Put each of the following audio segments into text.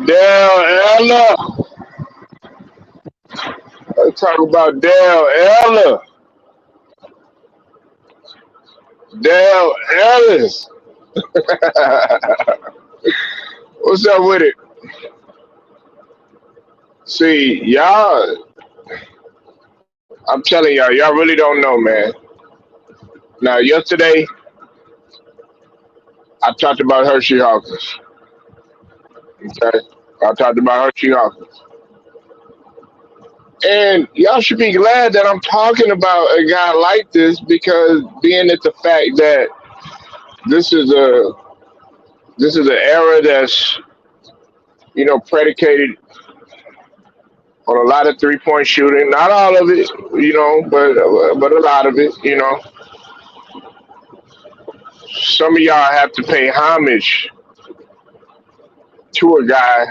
Dale Ella. Let's talk about Dale Ella. Dale Ellis. What's up with it? See, y'all, I'm telling y'all really don't know, man. Now, yesterday, I talked about Hershey Hawkins. Okay? I talked about Hershey Hawkins. And y'all should be glad that I'm talking about a guy like this because being at the fact that this is a this is an era that's predicated on a lot of 3-point shooting. Not all of it, but a lot of it. Some of y'all have to pay homage to a guy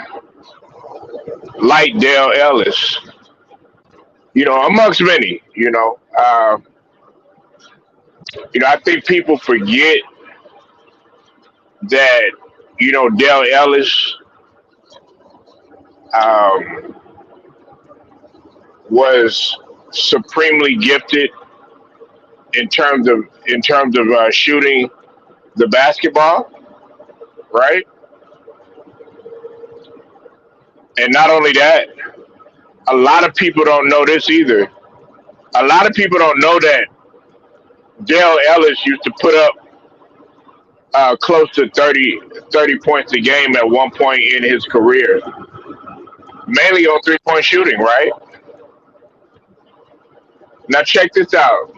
like Dale Ellis. Amongst many. I think people forget that Dale Ellis um, was supremely gifted in terms of shooting the basketball, right? And not only that, a lot of people don't know this either. A lot of people don't know that Dale Ellis used to put up close to 30 points a game at one point in his career, mainly on 3-point shooting, right? Now, check this out.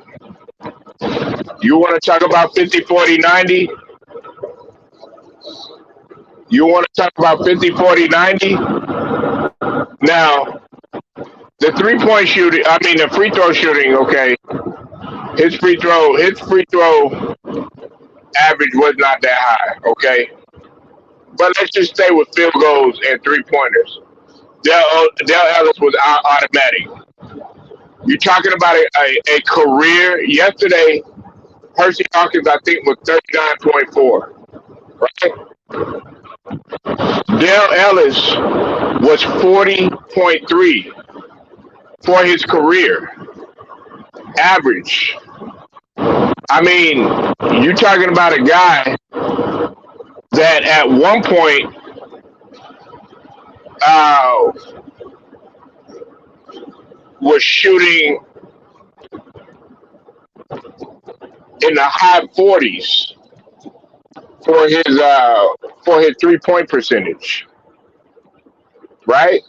You want to talk about 50, 40, 90? You want to talk about 50, 40, 90? Now, the 3-point shooting, I mean, the free throw shooting, okay, his free throw average was not that high, okay? But let's just stay with field goals and 3-pointers. Dale Ellis was automatic. You're talking about a career. Yesterday, Hershey Hawkins, I think, was 39.4, right? Dale Ellis was 40.3 for his career average. I mean, you're talking about a guy that at one point uh, was shooting in the high 40s for his 3-point percentage, right?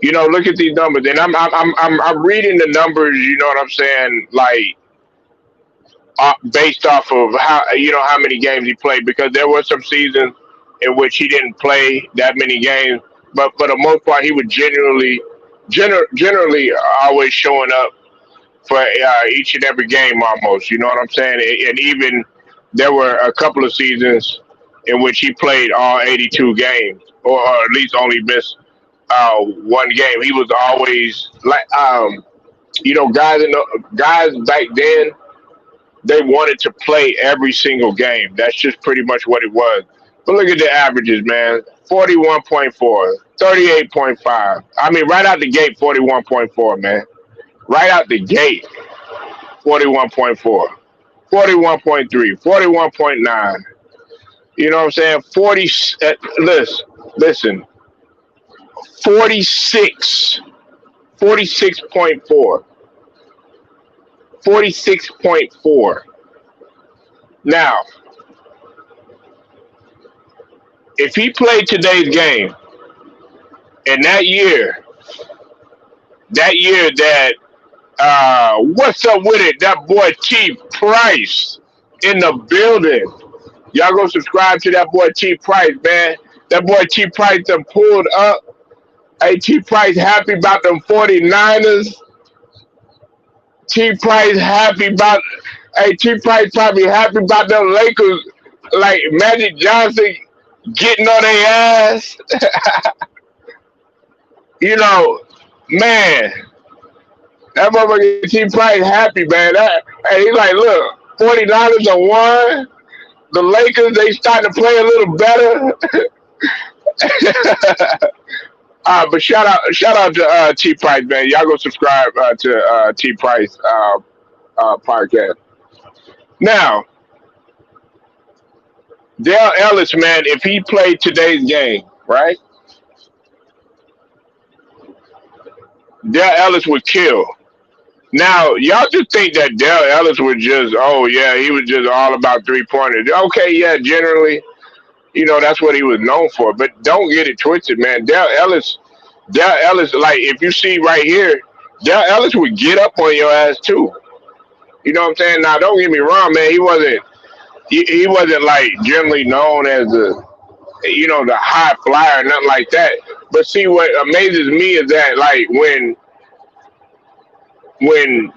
Look at these numbers, and I'm reading the numbers. You know what I'm saying? Like based off of how many games he played, because there were some seasons in which he didn't play that many games, but for the most part, he was generally always showing up for each and every game almost. You know what I'm saying? And even there were a couple of seasons in which he played all 82 games, or at least only missed one game. He was always like, guys back then, they wanted to play every single game. That's just pretty much what it was. But look at the averages, man. 41.4, 38.5. I mean, right out the gate, 41.4, man. Right out the gate, 41.4, 41.3, 41.9. You know what I'm saying? 40, listen, 46, 46.4, 46.4. Now, if he played today's game, and that what's up with it? That boy T Price in the building. Y'all go subscribe to that boy T Price, man. That boy T Price done pulled up. Hey, T Price happy about them 49ers. T Price happy about. Hey, T Price probably happy about them Lakers, like Magic Johnson getting on their ass. Man, that motherfucker T Price happy, man. Hey, he like, look, 49ers are won. The Lakers, they starting to play a little better. But shout out to T Price, man. Y'all go subscribe to T Price podcast. Now, Dale Ellis, man, if he played today's game, right? Dale Ellis would kill. Now, y'all just think that Dale Ellis was just, oh yeah, he was just all about 3 pointers. Okay, yeah, generally, that's what he was known for. But don't get it twisted, man. Dale Ellis, like if you see right here, Dale Ellis would get up on your ass too. You know what I'm saying? Now, don't get me wrong, man. He wasn't like generally known as the high flyer, nothing like that. But see, what amazes me is that like when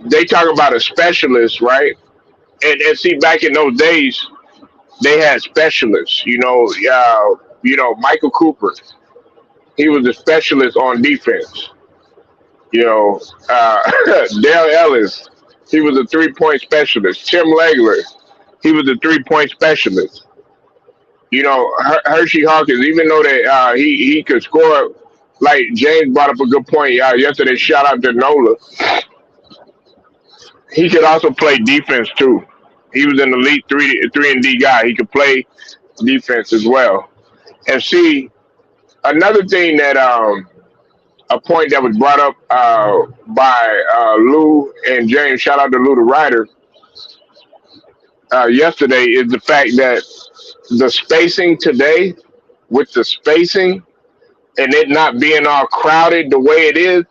they talk about a specialist, right? And see, back in those days, they had specialists. Michael Cooper, he was a specialist on defense. Dale Ellis, he was a 3 point specialist. Tim Legler, he was a 3 point specialist. Hershey Hawkins, even though that he could score, like James brought up a good point yesterday. Shout out to Nola. He could also play defense too. He was an elite three and D guy. He could play defense as well. And see, another thing that a point that was brought up by Lou and James. Shout out to Lou the writer yesterday is the fact that the spacing today, with the spacing and it not being all crowded the way it is,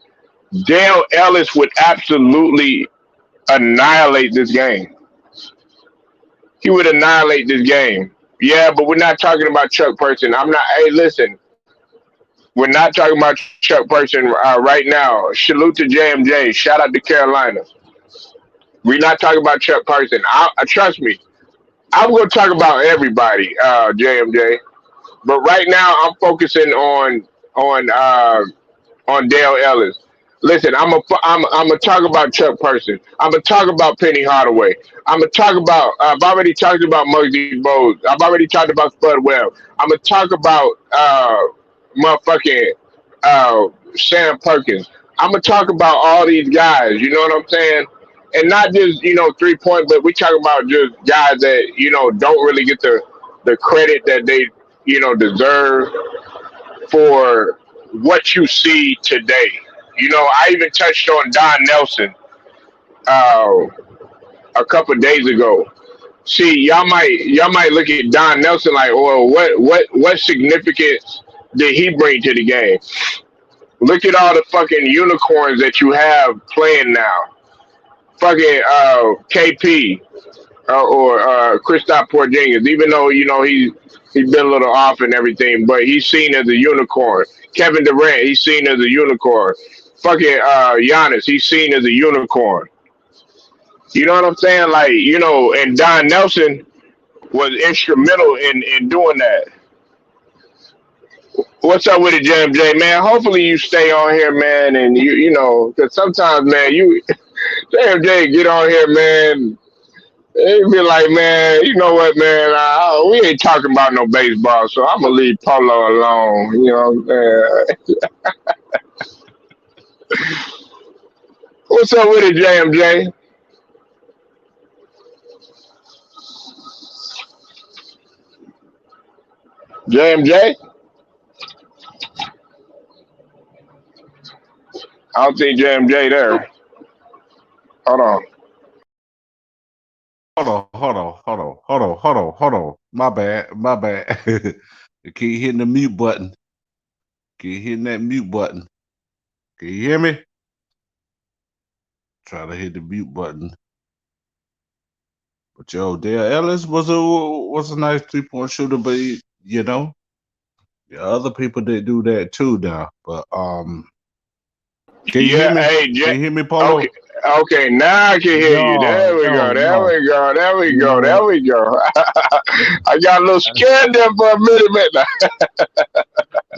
Dale Ellis would absolutely annihilate this game. He would annihilate this game. Yeah, but we're not talking about Chuck Person. Hey, listen, we're not talking about Chuck Person right now. Salute to JMJ. Shout out to Carolina. We're not talking about Chuck Person. Trust me, I'm going to talk about everybody, JMJ. But right now, I'm focusing on Dale Ellis. Listen, I'm gonna talk about Chuck Person. I'm gonna talk about Penny Hardaway. I'm gonna talk about. I've already talked about Muggsy Bogues. I've already talked about Spud Webb. I'm gonna talk about motherfucking Sam Perkins. I'm gonna talk about all these guys. You know what I'm saying? And not just 3 point, but we talk about just guys that don't really get the credit that they deserve for what you see today. I even touched on Don Nelson a couple of days ago. See, y'all might look at Don Nelson like, well, what significance did he bring to the game? Look at all the fucking unicorns that you have playing now. Fucking KP or Kristaps Porzingis, even though he's been a little off and everything, but he's seen as a unicorn. Kevin Durant, he's seen as a unicorn. Fucking Giannis, he's seen as a unicorn. You know what I'm saying? Like, and Don Nelson was instrumental in doing that. What's up with it, JMJ, man? Hopefully you stay on here, man, and because sometimes, man, JMJ get on here, man. They be like, man, you know what, man? We ain't talking about no baseball, so I'm gonna leave Polo alone. You know what I'm saying? What's up with it, JMJ? JMJ? I don't think JMJ there. Hold on. Hold on. My bad. You keep hitting the mute button. Keep hitting that mute button. Can you hear me? Try to hit the mute button. But Dale Ellis was a nice 3 point shooter, but the other people that do that too now. But can you hear me? Hey, can you hear me, Polo? Okay, now I can hear you. There we go. I got a little scared there for a minute.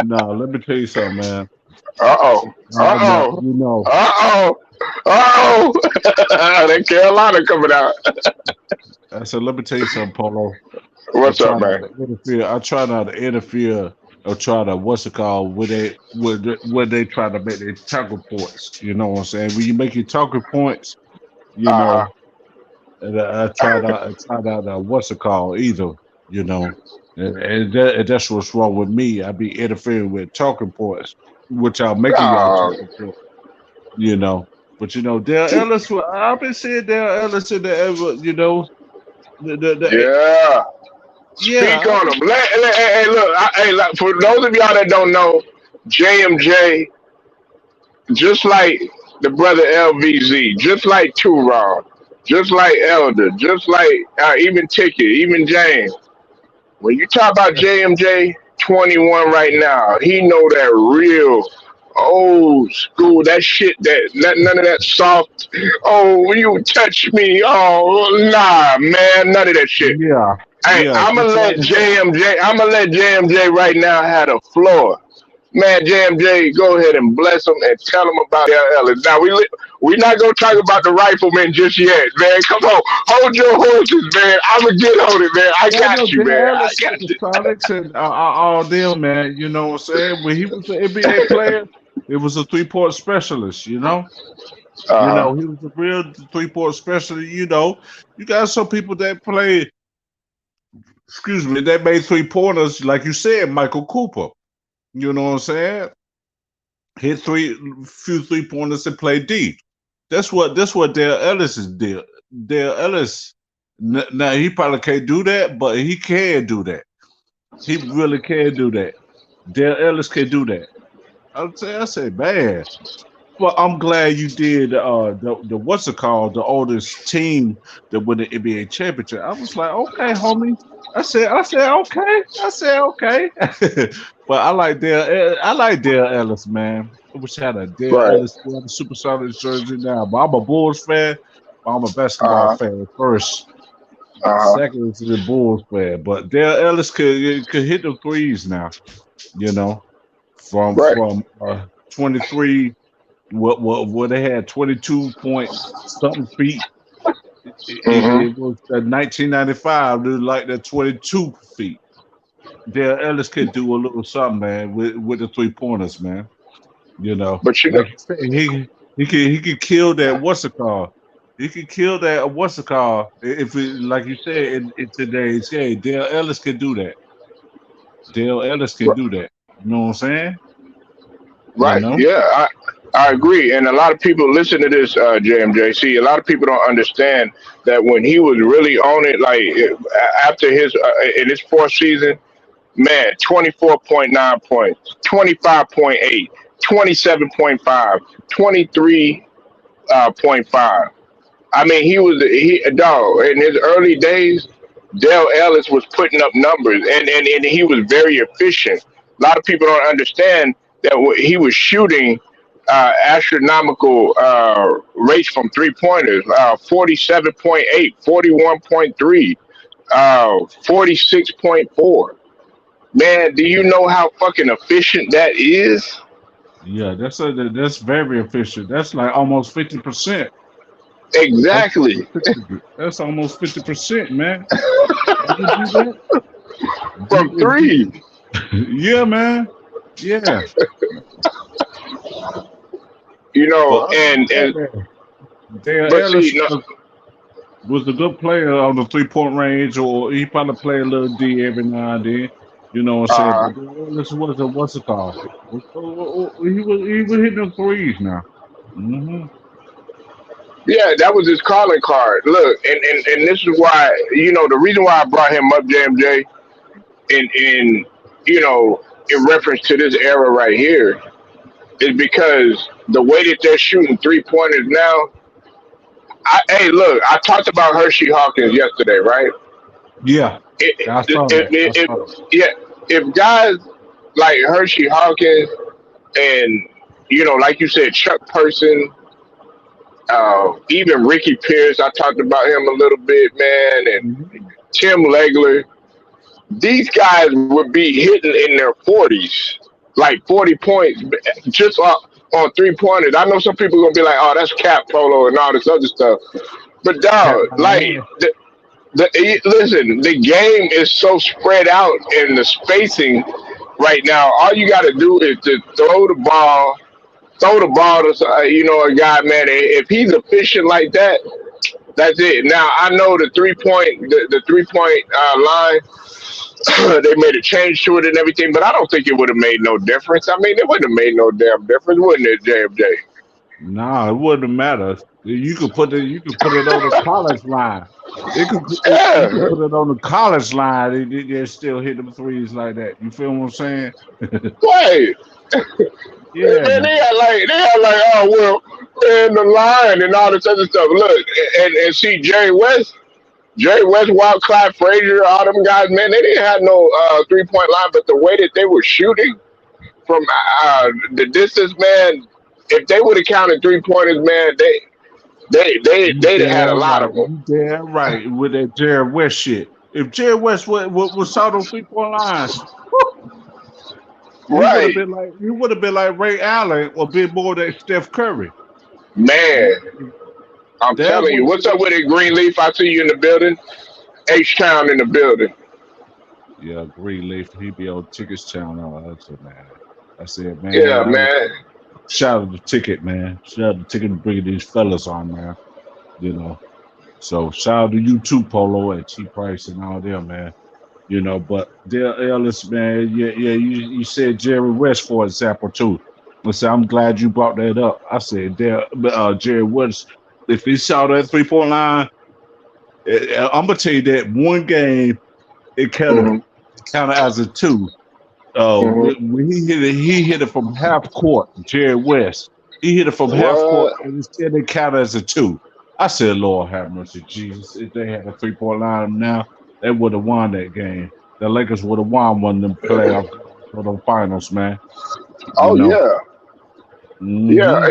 No, let me tell you something, man. Uh-oh. That Carolina coming out. I said, let me tell you something, Polo. What's up, man? I try not to interfere or try to what's it called where they try to make their talking points. You know what I'm saying? When you make your talking points, you Uh know, and I tried out what's it called either. You know, and that's what's wrong with me. I be interfering with talking points, which I'm making y'all huh. talking points. You know, but you know, Dale Ellis. I've been seeing Dale Ellis in the ever. You know, Yeah. yeah. Speak on them. Hey, look. Like, for those of y'all that don't know, JMJ, just like the brother LVZ, just like Turon, just like Elder, just like even Ticket, even James. When you talk about JMJ 21 right now, he know that real old school, that shit, none of that soft, oh, you touch me, oh, nah, man, none of that shit. Yeah, Hey, yeah, I'm gonna just let like JMJ. I'm gonna let JMJ right now have the floor. Man, JMJ, go ahead and bless him and tell him about Ellis. Now we not gonna talk about the rifleman just yet, man. Come on, hold your horses, man. I'm gonna get on it, man. I no, no, got you, man. Dale I Ellis got with the you. Sonics and all them, man. You know what I'm saying? When he was an NBA player, it was a 3-point specialist. You Uh huh. know, he was a real 3-point specialist. You know, you got some people that play. Excuse me, that made 3-pointers, like you said, Michael Cooper. You know what I'm saying? Hit few 3-pointers and play D. That's what Dale Ellis is deal. Dale Ellis. Now he probably can't do that, but he can do that. He really can do that. Dale Ellis can do that. I say, man. Well, I'm glad you did the what's it called, the oldest team that won the NBA championship. I was like, okay, homie. I said okay. I said okay. But I like Dale Ellis, man. I wish I had a Dale Right. Ellis the Supersonics jersey now. But I'm a Bulls fan. But I'm a basketball Uh huh. fan first. Uh huh. Second is the Bulls fan. But Dale Ellis could hit the threes now, you know, from Right. 23 what they had 22 point something feet. Mm It was 1995. It was like the 22 feet. Dale Ellis could do a little something, man, with the 3-pointers, man. You know, But you know, like you said, he could kill that what's it called. He could kill that what's it called if it, like you said in today's game. Dale Ellis can do that. Dale Ellis can do that. You know what I'm saying? You right? know? Yeah, I agree. And a lot of people listen to this, JMJ. See, a lot of people don't understand that when he was really on it, like after his in his fourth season, man, 24.9 points, 25.8, 27.5, 23.5. I mean, he dog in his early days. Dale Ellis was putting up numbers, and he was very efficient. A lot of people don't understand that he was shooting astronomical rates from 3 pointers, 47.8, 41.3, 46.4. Man, do you know how fucking efficient that is? Yeah, that's very efficient. That's like almost 50%. That's Exactly. almost 50. That's almost 50%, man. You can do that. From If three. yeah, man. Yeah. But other than And that, man, Dale but see, Ellis no, was a good player on the 3-point range, or he probably play a little D every now and then. You know what I'm saying? uh, But Dale Ellis was a what's it called? He was hitting them threes now. Hmm. yeah, that was his calling card. Look, and this is why the reason why I brought him up, JMJ, in in reference to this era right here, is because the way that they're shooting 3 pointers now. Hey, look, I talked about Hershey Hawkins yesterday, right? Yeah, It, I it, saw it, that. I it, saw that. yeah, if guys like Hershey Hawkins and like you said, Chuck Person, even Ricky Pierce, I talked about him a little bit, man, and Hmm. Tim Legler. These guys would be hitting in their 40s, like 40 points, just on 3 pointers. I know some people are gonna be like, "Oh, that's cap polo and all this other stuff," but Cat dog, like my ass. listen, the game is so spread out in the spacing. right now. All you got to do is to throw the ball to a guy, man. If he's efficient like that, that's it. Now I know the 3 point line. They made a change to it and everything, but I don't think it would have made no difference. I mean, it wouldn't have made no damn difference, wouldn't it, JMJ? Nah, it wouldn't matter. You could put it on the college line. You could Yeah, put it on the college line. They still hit them threes like that. You feel what I'm saying? right. Yeah, Man, man. they had like, oh well, and the line and all this other stuff. Look, and see Jerry West, Wild, Clyde Frazier, all them guys, man, they didn't have no 3 point line, but the way that they were shooting from the distance, man, if they would have counted 3 pointers, man, You they'd had a damn lot right. of them. You damn right with that Jared West shit. If Jared West was out on 3 point line, Right, he would have been like Ray Allen or been more than Steph Curry. man. I'm That telling you, would what's up with it, Greenleaf? I see you in the building. H Town in the building. yeah, Greenleaf, he be on Tickets channel. I said, man. I said, Yeah, man, man. shout out the ticket, man. Shout out the ticket to bringing these fellas on, man. You know. So shout out to you too, Polo at cheap price and all them, man. But there, Ellis, man, yeah, you said Jerry West, for example, too. I said, I'm glad you brought that up. I said, there, Jerry West, if he saw that 3 point line, I'm gonna tell you that one game it Hmm. counted as a two. Hmm. When he hit it from half court. Jerry West, he hit it from half court, What? and instead it counted as a two. I said, Lord have mercy, Jesus. If they had a 3 point line now, they would have won that game. The Lakers would have won one of them playoff for the finals, man. You Oh know. yeah, yeah. Hmm.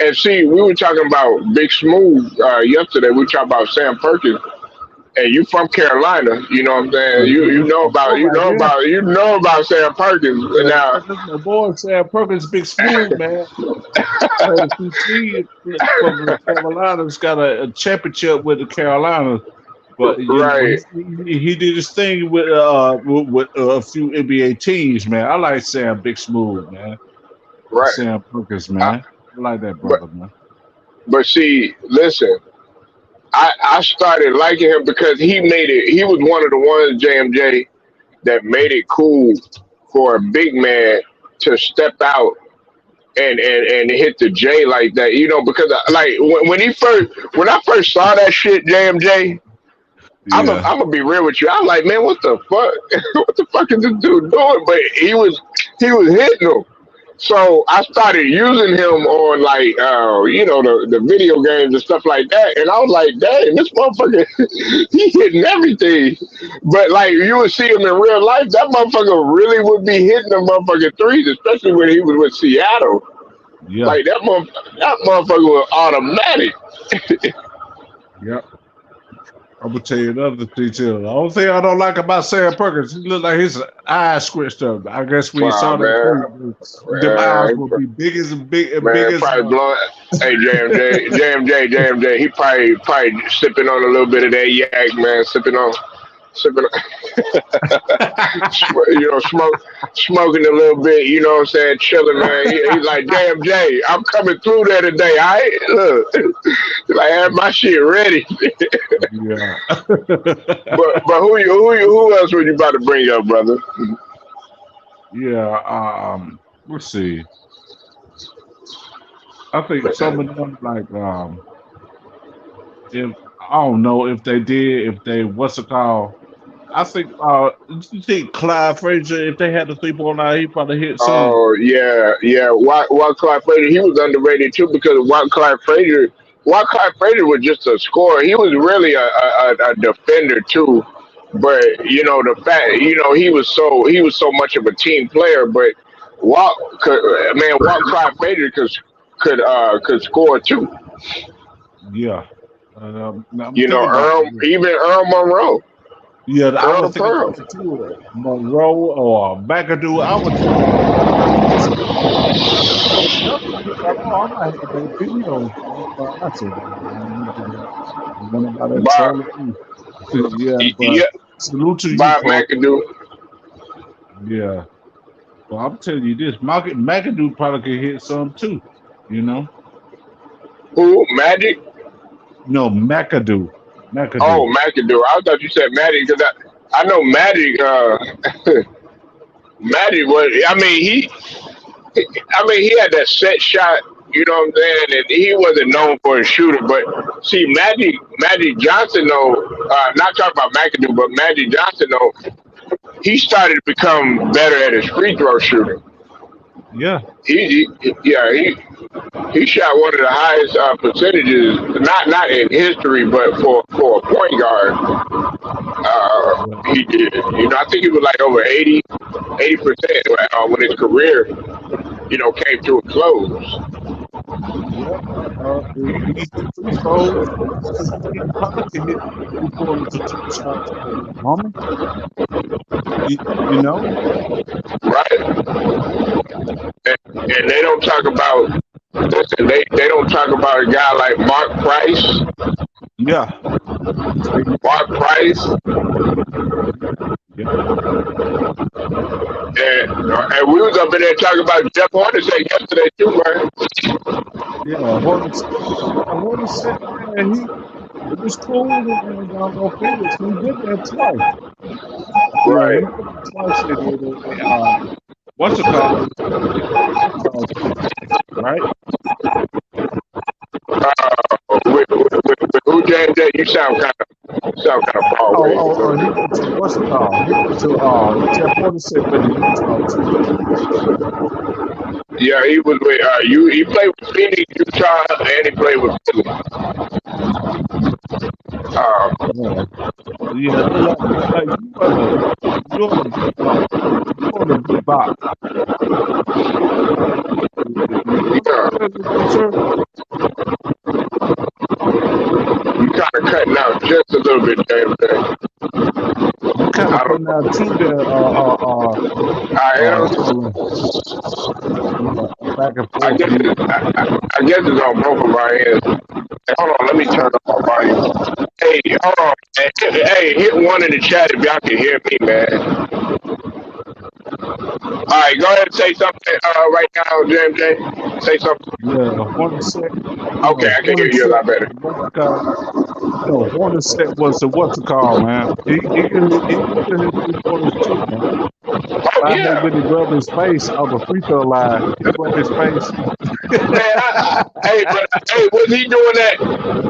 And see, we were talking about Big Smooth yesterday. We talked about Sam Perkins, and you from Carolina. You know what I'm saying? You That's know my boy about right there. you know about Sam Perkins. Now, That's my boy, Sam Perkins, big smooth, man. Played CC from the Carolinas, got a championship with the Carolinas. But right, he did his thing with a few NBA teams, man. I like Sam Big Smooth, man. right. Sam Perkins, I, man. I like that but brother, man. see, listen. I started liking him because he made it. He was one of the ones, JMJ, that made it cool for a big man to step out and hit the J like that. Because like when I first saw that shit, JMJ, Yeah, I'm gonna be real with you. I'm like, man, what the fuck? What the fuck is this dude doing? But he was hitting them. So I started using him on like the video games and stuff like that, and I was like, dang, this motherfucker, he hitting everything. But like you would see him in real life, that motherfucker really would be hitting the motherfucking threes, especially when he was with Seattle. yeah, Like that motherfucker was automatic. yeah. I'm gonna tell you another thing too. The only thing I don't like about Sam Perkins, he look like his eyes squished up. I guess when you Wow, saw that man, too, them eyes will man, be big man, as probably blowing. Hey, JMJ, he probably sipping on a little bit of that yak, man, sipping on, smoking a little bit. You know what I'm saying? Chilling, man. He's like, damn, Jay, I'm coming through there today. I look, like, I have my shit ready. yeah. But who else were you about to bring up, brother? Yeah, let's see. I think some of them like if I don't know if they what's it called. I think you think Clyde Frazier, if they had the 3 point line, he probably hit some. Oh yeah, yeah. Why Clyde Frazier? He was underrated too because Why Clyde Frazier was just a scorer. He was really a defender too. But the fact he was so much of a team player. But Walt Clyde Frazier could score too. Yeah. Now I'm thinking about Even Earl Monroe, yeah, I Earl was thinking Pearl. about it too. Monroe or McAdoo. I was thinking about them guys. I might have that video. I said, nah, I ain't gonna do that. I don't want nobody Bob, trolling me. Yeah, but yeah, salute to you, Bob Paul. McAdoo. Yeah. Well, I'm telling you this, McAdoo probably could hit some too. You know? Who? Magic? No, McAdoo. McAdoo. Oh, McAdoo. I thought you said Magic because I know Magic. Magic was. I mean, he had that set shot. You know what I'm saying? And he wasn't known for his shooter, but see, Magic Johnson, though. Not talking about McAdoo, but Magic Johnson, though. He started to become better at his free throw shooting. Yeah. Yeah, he shot one of the highest percentages, not in history, but for a point guard, Yeah. he did. You know, I think he was like over 80% when his career, came to a close. Yep. He hit the free throws. He probably could hit 3 quarters to two shots for the moment. You know? Right? And they don't talk about listen, they don't talk about a guy like Mark Price. Yeah. Mark Price, Yeah. and we was up in there talking about Jeff Hornacek yesterday too, man. Yeah. Hornets said, man, it was cool and Felix. He did that twice. Yeah, he Right. did it twice. What's it called? Right? With who James J, you sound kind of far away. He went to what's it called? He went to Jeff Hornacek with the Utah too. Yeah, he was with you. He played with Phoenix, Utah, and he played with Philly. Yeah, yeah. You on the big box. You Yeah, sir? you kind of cutting out just a little bit, James J. You kind of I don't putting out two there. I am. Back and I forth. guess I guess it's on both of our ends. Hey, hold on, let me turn up my volume. Hey, hold on. Hey, hit one in the chat if y'all can hear me, man. All right, go ahead and say something right now, James J. Say something. Yeah, Hornacek. Okay, I can hear you a lot better. Hornacek was the what's it called, man. He can hit 3 quarters too, man. Oh I hate yeah, when he rubbed his face on the free throw line. He rubbed his face. man. Hey, was he doing that?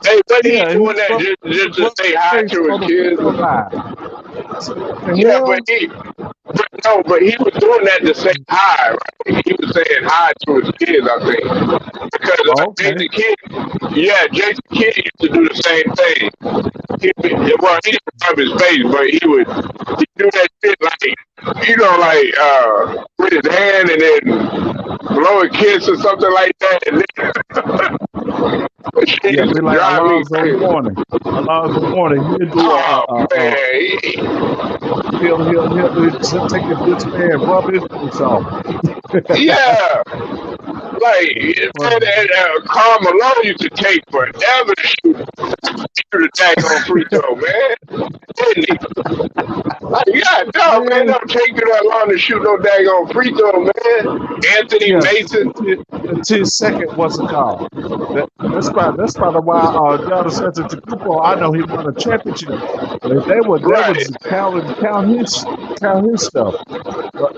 Hey, was he Yeah, doing that just to rubbed say his hi face to on his the free kids? throw line. I said, what the Yeah, hell? but he was doing that to say hi. Right? He was saying hi to his kids, I think, because Oh, okay. Jason Kidd used to do the same thing. He didn't rub his face, but he do that shit like with his hand and then blow a kiss or something like that, and then she Yeah, used be to like drive me Alonzo crazy. Mourning. Alonzo Mourning, he'll do Oh man, he'll take a bitch man and rub his face off. yeah. Like, man, Funny. Karl Malone used to take forever to shoot a daggone free throw, man. Didn't he? Like, God, no, man, Man, don't take you that long to shoot no daggone free throw, man. Anthony yeah, Mason. until second what's it called? That's probably why Giannis Antetokounmpo, I know he won a championship. But they Right, was count his stuff. But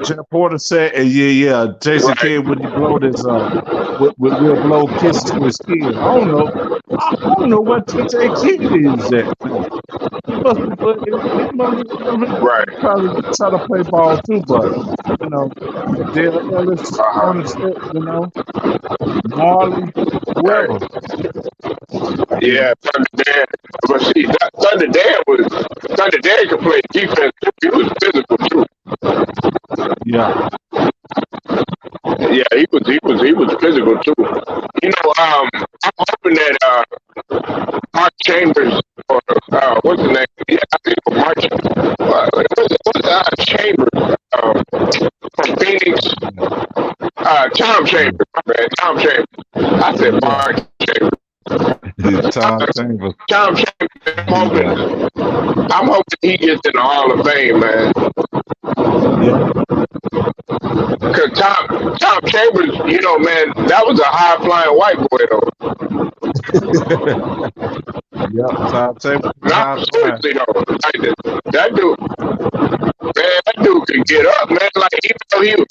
Jeff Porter said, and yeah, Jason right. Kidd when he blow this will blow kisses to his kid. I don't know what TJ Kidd is at. He must be Right. probably try to play ball too, but Dale Ellis on the set, Marley, Right. whoever. Yeah, Thunder Dan. But see, Thunder Dan could play defense too. He was physical too. Yeah. Yeah, he was physical too. I'm hoping that Mark Chambers or what's his name? Yeah, I think it was Mark. What's Chambers from Phoenix? Tom Chambers. My bad, Tom Chambers. I said Yeah. Mark Chambers. Tom Chambers. Tom Chambers. Yeah. I'm hoping he gets in the Hall of Fame, man. Yeah. Tom Chambers, man, that was a high flying white boy though. Yep, Todd Taylor was Not high flying. seriously though. Like that dude, man, that dude could get up, man. Like even though he was.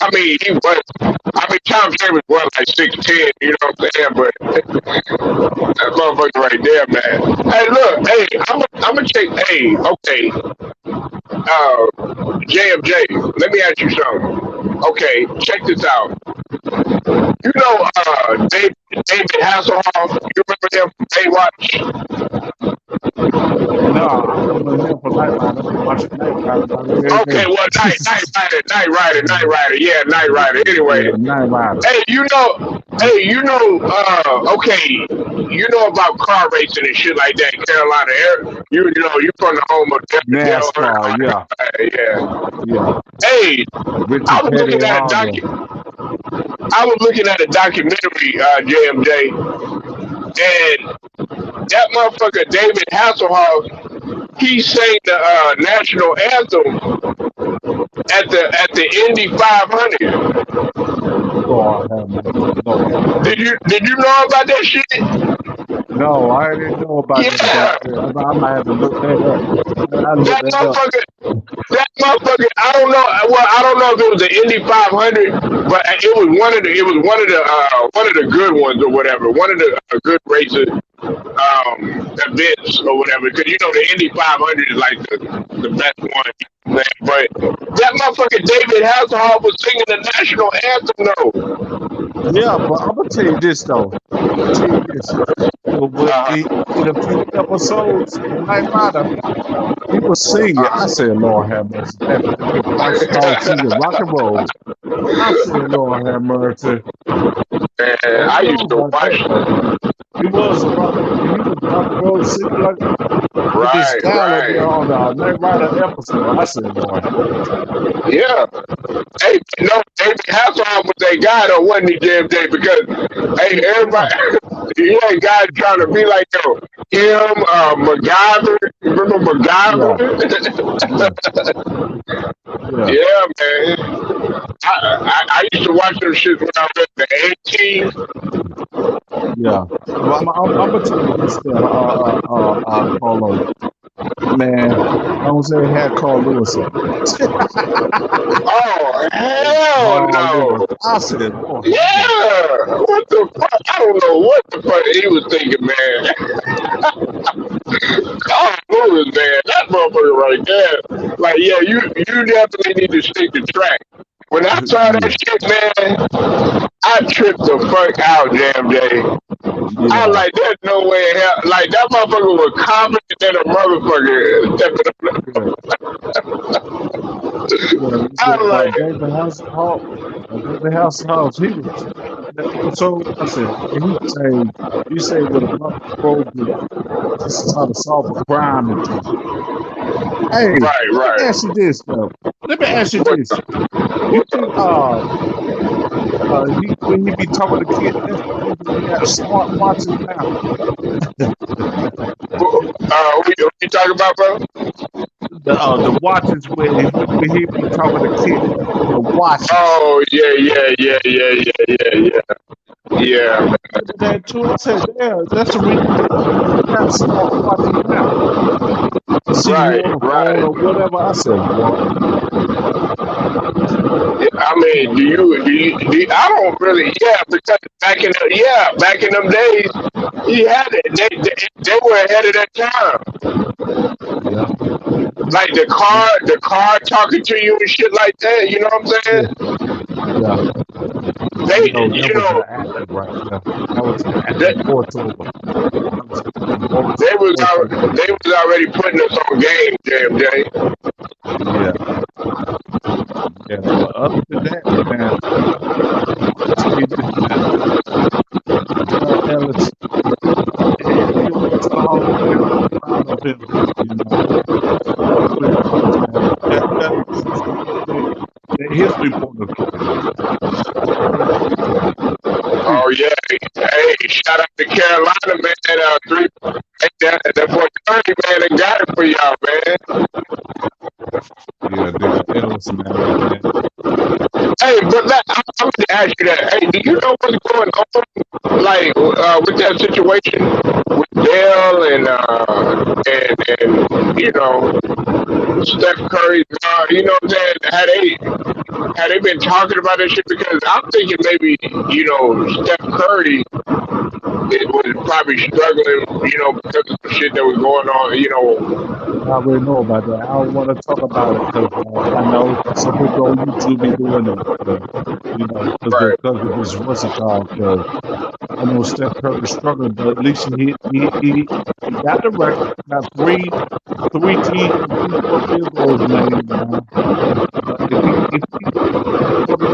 I mean, Tom Chambers was like 6'10", you know what I'm saying? But that motherfucker right there, man. Hey, look, hey, I'm gonna check. Hey, okay, JMJ. Let me ask you something. Okay, check this out. David Hasselhoff. You remember him from Baywatch? No, I remember him for Night Rider. I watch Night Rider about every Okay, day. well, Night Rider. Yeah, Night Rider. Anyway, Yeah, Night Rider. hey, okay, you know about car racing and shit like that in Carolina. You from the home of Dale NASCAR, yeah. Yeah. Hey, I Richard was Petty looking and at a all them. documentary, JMJ, and that motherfucker David Hasselhoff, he sang the national anthem at the Indy 500. Lord have mercy. Lord have mercy. Did you know about that shit? No, I didn't know about that. Yeah, I might have to look that up. I look that that up. motherfucker. I don't know. Well, I don't know if it was the Indy 500, but it was one of the good ones or whatever. One of the good races events or whatever. Because the Indy 500 is like the best one. Man. But that motherfucker David Hasselhoff was singing the national anthem though. Yeah, but I'm gonna tell you this though. I'm gonna tell you this. In a few episodes of Night Rider, he was singing. I said, Lord have mercy. That Bryce Hall singing rock and roll. I said, Lord have mercy. Man, I I don't used know to about watch. that though. He was rock and roll singing like with this Right, style up there right. on the Night Rider episode. I said, Lord have mercy. Yeah. Hey, no, David Hasselhoff was that guy though, wasn't he, JMJ? Because hey, Yeah, everybody, you ain't guys trying to be like him, MacGyver. Remember yeah, MacGyver? yeah, yeah, Yeah, man. I used to watch them shit when I was the 18. yeah. Well, I'm gonna tell you this there, Paulo. Man, I don't say had Carl Lewis in it. Oh hell Carl Lewis. no! I said, Lord have mercy. Yeah, what the fuck? I don't know what the fuck he was thinking, man. Oh, Lewis, man, that motherfucker right there. Like, yeah, you definitely need to stick to track. When I saw that Yeah, shit, man, I tripped the fuck out, Jam J. I was yeah, like, there's no way in hell. Like, that motherfucker was confident than a motherfucker yeah. I was like, David Hasselhoff, he was the episode. I said, and he say with a bunch of programs, this is how to solve a crime and shit. Hey, right, let me right. ask you this though. Let me ask you What this. the, You what think the, when he be talking to kids, that's because they got smart watches now. what you talking about, bro? The watches when he be talking to kids, the watches. Oh, yeah. Yeah, Look at that too. I said, yeah, that's the reason they got smart watches now. You can see you right, on the phone right. or whatever. I said, what? I mean, I don't really, yeah, because back in them days, he had it. They were ahead of their time. Yeah, Like yeah, the car talking to you and shit like that. You know what I'm yeah, saying? yeah. They, That you was know, an active right there. That was an active they, voiceover. That was active voiceover. they was already putting us on game, JMJ. Yeah, yeah. But other than that, man, I'm gonna tell you this, man. Ellis, he was a Hall of Famer. I'm proud of him. You know, I'm really is, man. That that history point of view, man. Three. Oh yeah, hey, shout out to Carolina, man. That boy 30, man, that got it for y'all, man. Yeah, David Ellis, man. Hey, but I'm gonna ask do you know what's going on? Like with that situation with Dell and you know Steph Curry. You know what I'm saying? Had they been talking about this shit? Because I'm thinking maybe you know Steph Curry it was probably struggling, you know, because of the shit that was going on, you know. I already know about that. I don't want to talk about it because I know some people on YouTube be doing it. You know, Right. because of this what's it called? Because I know Steph Curry struggling, but at least he got the record. Got three more field goals made, man. But if he for the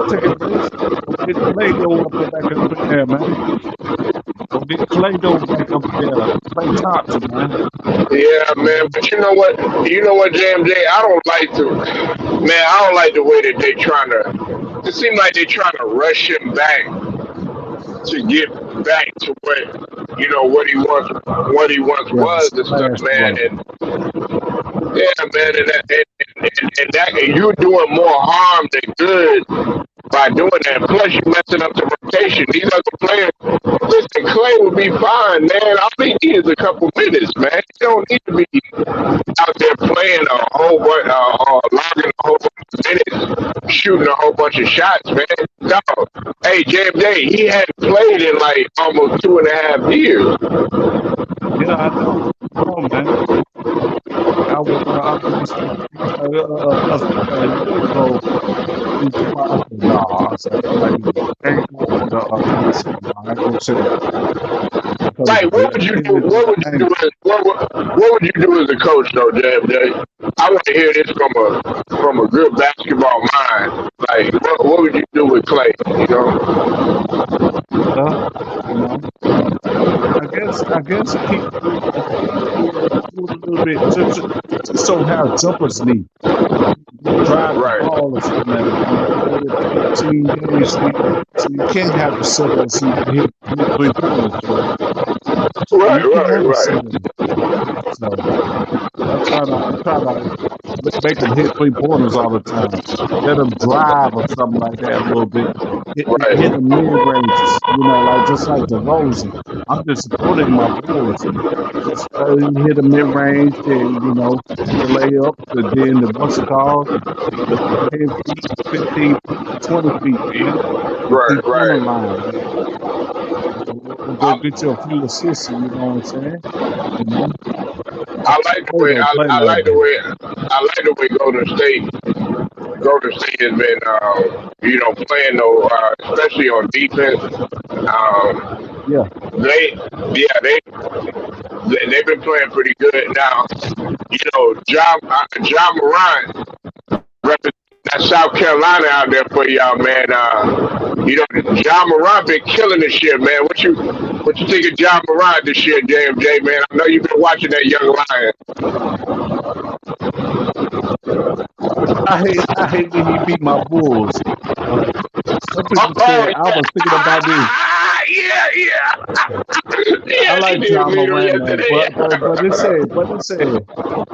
second base, go get Clay Doe up there back up in there, man. Go get Clay Doe back up there. Clay Thompson, man. Yeah, man. But you know what? You know what, JMJ? I don't like to, man. I don't like the way that they trying to. It seems like they trying to rush him back to get back to what you know what he once Yeah, was and stuff, last man. brother. And yeah, man, and that and you're doing more harm than good by doing that. Plus, you messing up the rotation. These other players, listen, Clay will be fine, man. All he needs is a couple minutes, man. He don't need to be out there playing a whole bunch, logging a whole bunch of minutes, shooting a whole bunch of shots, man. No, hey, JMJ, he hadn't played in like almost 2.5 years. Yeah, I know. Oh man, I was I think about a year ago. He told me, I said, no, I said, I'm not even ain't going for the Messi. No, I ain't gonna say that because Like, what would you do? What would you do? What would you do as a coach, though, JMJ? I want to hear this from a good basketball mind. Like, what would you do with Clay? You know? well, you know, I guess keep a little bit just don't have jumper's knee. Drive the Right, ball or something like that. You play the 15 games, so you can't have the seven so you can hit 3 pointers, bro. right, You can't right, have the right. seven. So I try to make them hit 3 pointers all the time. Let them drive or something like that a little bit. Hit Right. the mid ranges, you know, like just like DeRozan. I'm just supporting my boys. Just hit a mid range, and you know, hit a layup, and then the what's it called? The 10 feet, 15 feet, 20 feet, man. The Right, 3 pointer right. line, man. Go I, get you a few assists, you know what I'm saying? You know, I like the they way don't play I like like the that. way I like the way Golden State has been you know playing though especially on defense. Yeah, They yeah they've been playing pretty good now. You know John Morant represent that South Carolina out there for y'all, man. You know, John Morant been killing this shit, man. What you think of John Morant this year, JMJ, man? I know you've been watching that young lion. I hate when he beat my Bulls. But some Oh, people oh said I was thinking about this. yeah, yeah, I yeah. He like did John beat him Morant, man, yesterday.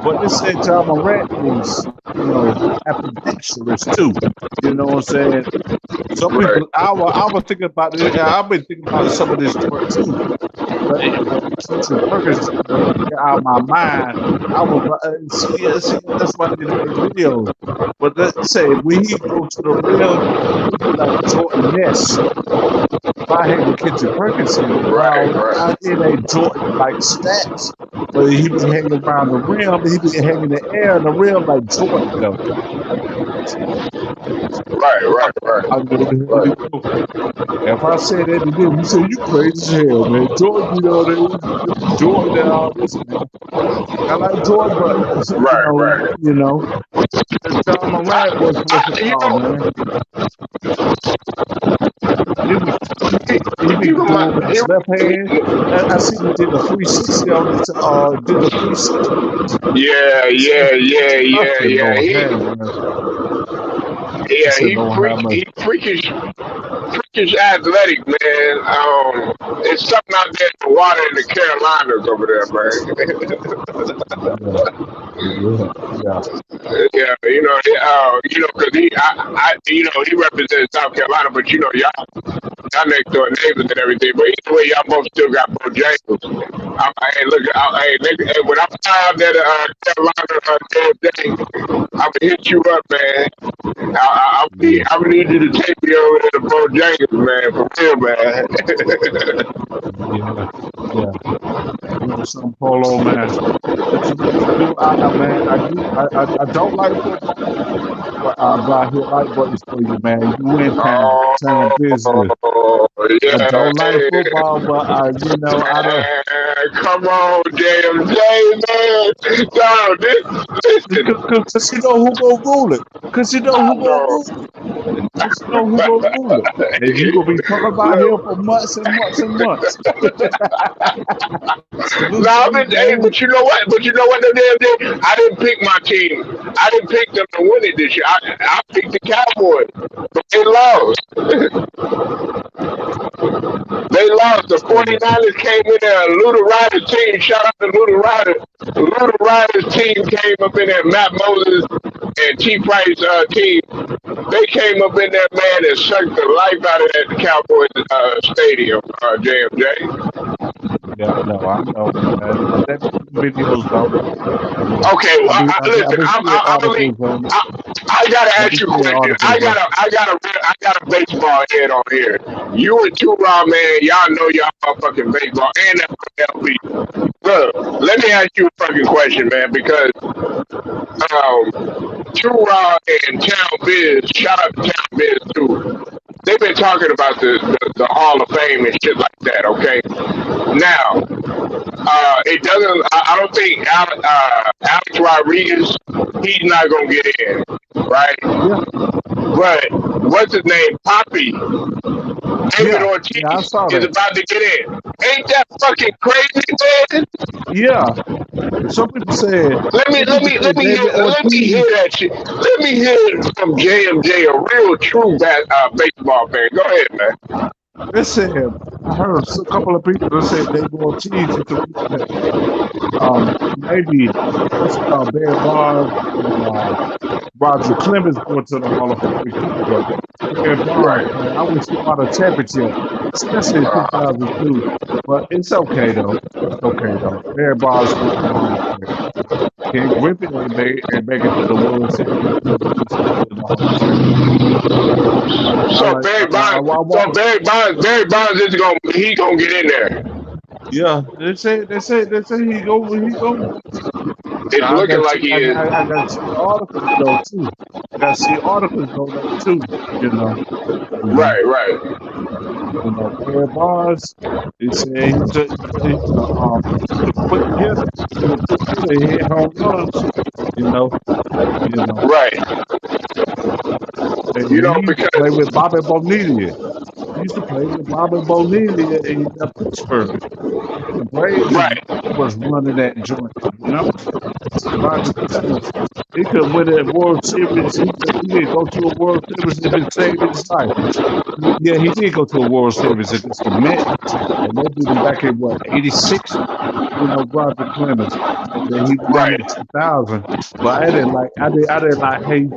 but they said John Morant is, you know, ambidextrous too. You know what I'm saying? Some Right. people, I was thinking about it. I've been thinking about some of this joint too. But Kendrick Perkins out of my mind. I was see, that's why I did make videos. But let's say when he go to the rim, he be like Jordan Ness. If I hang with Kendrick Perkins Right, around, right. it ain't Jordan like stats, but he be hanging around the rim. He be hanging in the air in the rim like Jordan though. Right, right, right, I go to hell he right, go. If I say that to them, he say you crazy as hell, man. Jordan beat all this, Jordan and all this, man. I like Jordan, but right, right. you know, John Morant was what's it You called, know, man? He be he be he doing remind, with his left hand. I seen he did a 360 on his did a 360. yeah, yeah, yeah, I yeah, said, yeah. Lord have mercy. I Yeah, said, Lord have mercy. he freakish just athletic, man. It's something out there in the water in the Carolinas over there, Yeah, yeah, yeah. man. Yeah, because he represents South Carolina, but y'all next door neighbors and everything. But either way, y'all both still got Bojangles. Hey, look, hey, nigga, hey, when I'm out there to Carolina damn day, I'm gonna hit you up, man. Yeah, I need you to take me over to the Bojangles, man, for real, yeah, yeah. You know, some polo man. But you know what I do? Man, I do. I don't like football, but I hit like buttons for you, man. You in town business. Oh, I yeah. don't like football, but I don't. Man, come on, JMJ, man. No, listen. Cause you know who gonna rule it. Cause you know I who gonna know. rule it. Cause you know who gonna rule it. And you gonna be talking about him Look, for months and months and months. Salute to no, you, hey, man. but you know what? But you know what the damn thing? I didn't pick my team. I didn't pick them to win it this year. I picked the Cowboys, but they lost. They lost. The So, 49ers came in there. Luda Riders team. Shout out to Luda Riders. Luda Riders team came up in there. Matt Moses and T. Price team. They came up in there, man, and sucked the life out of that Cowboys stadium, JMJ. yeah, no, I know, man. I've been seeing videos though. You know, Okay, well, I've listen. been seeing I believe. articles on it. I gotta I've ask been you a seeing question. articles on it. I got a baseball head on here. You and Two Raw, man, y'all know y'all motherfucking baseball and MLB. Look, let me ask you a fucking question, man, because Two Raw and Town Biz, shout out to Town Biz too. They've been talking about the Hall of Fame and shit like that. Okay, now it doesn't. I don't think Alex Rodriguez. He's not gonna get in, right? Yeah, But what's his name? Poppy David yeah, yeah. I Ortiz saw is that. about to get in. Ain't that fucking crazy, man? Yeah, some people said, some people say David Let me Ortiz. hear that shit. Let me hear it from JMJ, a real true baseball fan. Go ahead, man. They said I heard a couple of people that said David Ortiz is the reason maybe what's it called, Barry Bonds and Roger Clemens going to the Hall of Fame too. But Barry Bonds, Right. man, I wish he bought a championship, especially in Uh, 2002. But it's okay though. It's okay though. Barry Bonds going to the Hall of Fame. Ken Griffey ain't make it to the World Series, but he's still in the Hall of Fame. I so like, I like, I want. Barry Bonds is gonna get in there. Yeah, they say he go. It's Now looking like he is. I got to see articles though too. I got to see articles on that too. You know, you know, Right, right. Barry Bonds. He said he's a quick hitter. He's a quick hitter. He hit home runs. You know, you know. Right. And he used to play Because with Bobby Bonilla. He used to play with Bobby Bonilla in Pittsburgh. The Braves right. was running that joint. You know. Roger Clemens, he could win a World Series. He did go to a World Series if it saved his life. Yeah, he did go to a World Series against the Mets, and they beat him back in what '86. Roger Clemens, and then he won Right. in 2000. But I didn't like how he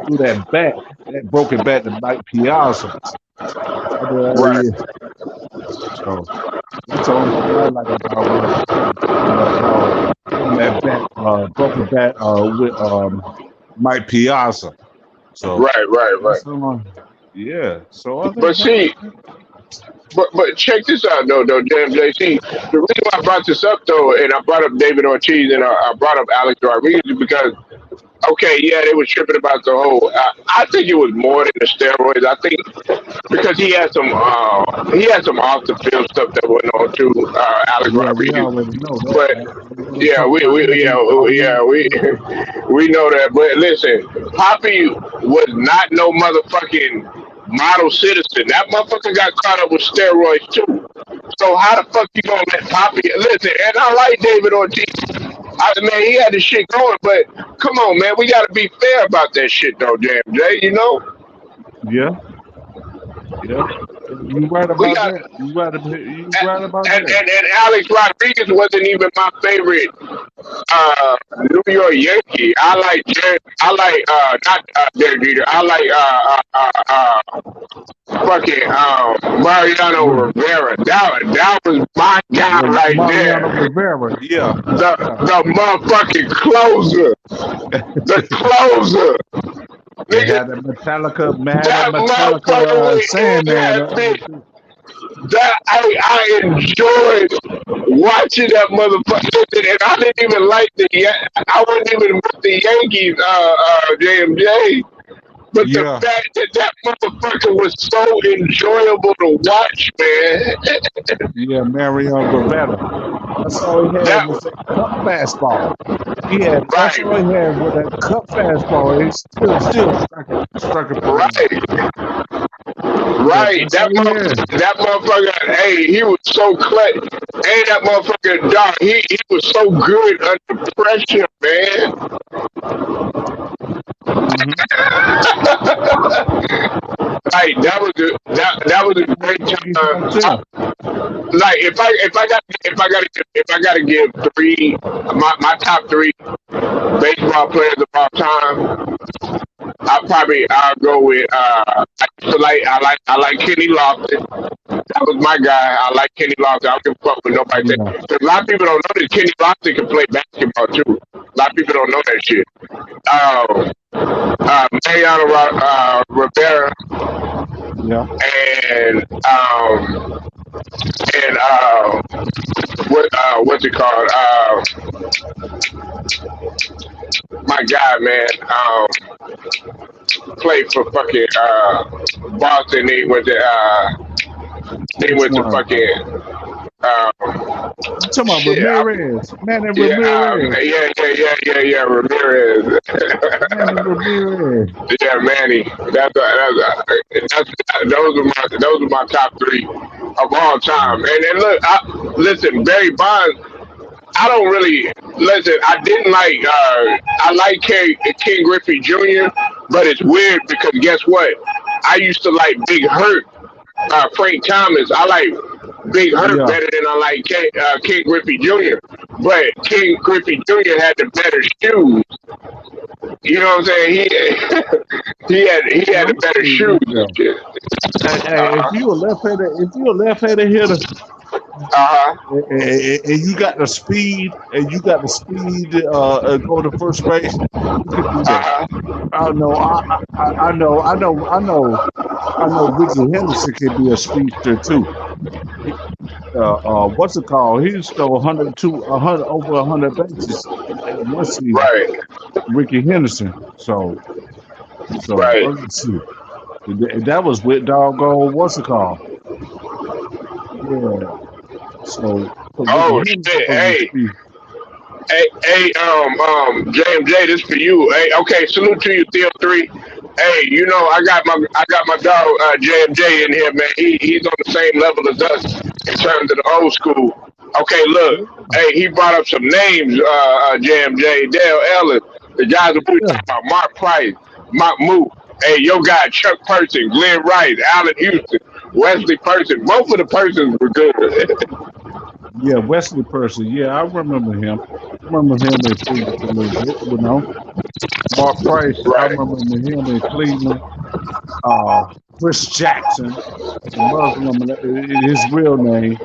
threw that broken bat to Mike Piazza. Right. Yeah. So that's the only thing I like about Roger Clemens. Throwing that bat, broken bat with Mike Piazza. So Right. Right. Right. that's yeah. So other But than that, see, but check this out though, JMJC. The reason why I brought this up though, and I brought up David Ortiz and I brought up Alex Rodriguez is because okay, yeah, they were tripping about the whole. I think it was more than the steroids. I think because he had some off the field stuff that went on too, Alex yeah, we Rodriguez. already know that. But We ain't gonna yeah, talk about that. We already we know that. But listen, Poppy was not no motherfucking model citizen. That motherfucker got caught up with steroids too. So how the fuck you gonna let Poppy listen? And I like David Ortiz. Man, he had the shit going, but come on, man, we gotta be fair about that shit though, damn Jay. yeah, Yeah, you right We about got that. You right about that. and Alex Rodriguez wasn't even my favorite New York Yankee. I like not Derek Jeter. I like fucking Mariano Re- Rivera. That was my guy right Mariano there. Rivera. Yeah, yeah. The motherfucking closer. The closer. They Nigga, had a Metallica, Mad at that motherfucker Metallica, went in Sandman. that bitch. That I enjoyed watching that motherfucker, and I didn't even like I wasn't even with the Yankees, JMJ. But the Yeah, fact that that motherfucker was so enjoyable to watch, man. yeah, Mariano Rivera. That's all he had That was that cut fastball. He had that's all right, he had was that cut fastball. He still struck it pretty well. right, Yeah, right. that's all he had. That motherfucker. Hey, he was so clutch. Hey, that motherfucker, dog. He was so good under pressure, man. Mm-hmm. Like that was a great He's on time. too. Like if I gotta give three my top three baseball players of all time, I'll go with I like Kenny Lofton. That was my guy. I like Kenny Lofton. I don't give a fuck with nobody say. Yeah, 'Cause a lot of people don't know that Kenny Lofton can play basketball too. A lot of people don't know that shit. Mariano Rivera yeah. and what's it called? My guy, man, played for fucking Boston. He Which went to one? fucking You talking about shit. Ramirez? Manny Yeah, Ramirez. yeah, Ramirez. Manny Ramirez. Yeah, Manny. Those are my top three of all time. And look, listen, Barry Bonds. I don't really listen. I didn't like. I like King Griffey Jr., but it's weird because guess what? I used to like Big Hurt, Frank Thomas. I like Big Hurt Yeah. better than I like King Griffey Jr. But King Griffey Jr. had the better shoes. You know what I'm saying? He had Let the me better see. shoes and Yeah. shit. Hey, Uh if you a left-handed hitter, huh. and you got the speed, go to first base, you can do Uh that. huh. I know, I know. Ricky Henderson can be a speedster too. He, what's it called? He stole 100 over 100 bases in one season. Right. Ricky Henderson. So Right. let's see. That was with doggone what's it called? Yeah. So Ricky Oh Henderson shit. was a Hey. speed. Hey, JMJ, this for you. Hey, okay, salute to you, Theo 3. Hey, I got my dog JMJ in here, man. He's on the same level as us in terms of the old school. Okay, look, hey, he brought up some names, JMJ, Dale Ellis, the guys that we were Yeah. talking about, Mark Price, Mark Moot. Hey, your guy Chuck Person, Glenn Rice, Allen Houston, Wesley Person. Both of the persons were good. Yeah, Wesley Person. Yeah, I remember him. I remember him in Cleveland a little bit, you know. Mark Price, I Right. remember him in Cleveland. Uh, Chris Jackson, the Muslim, his real name.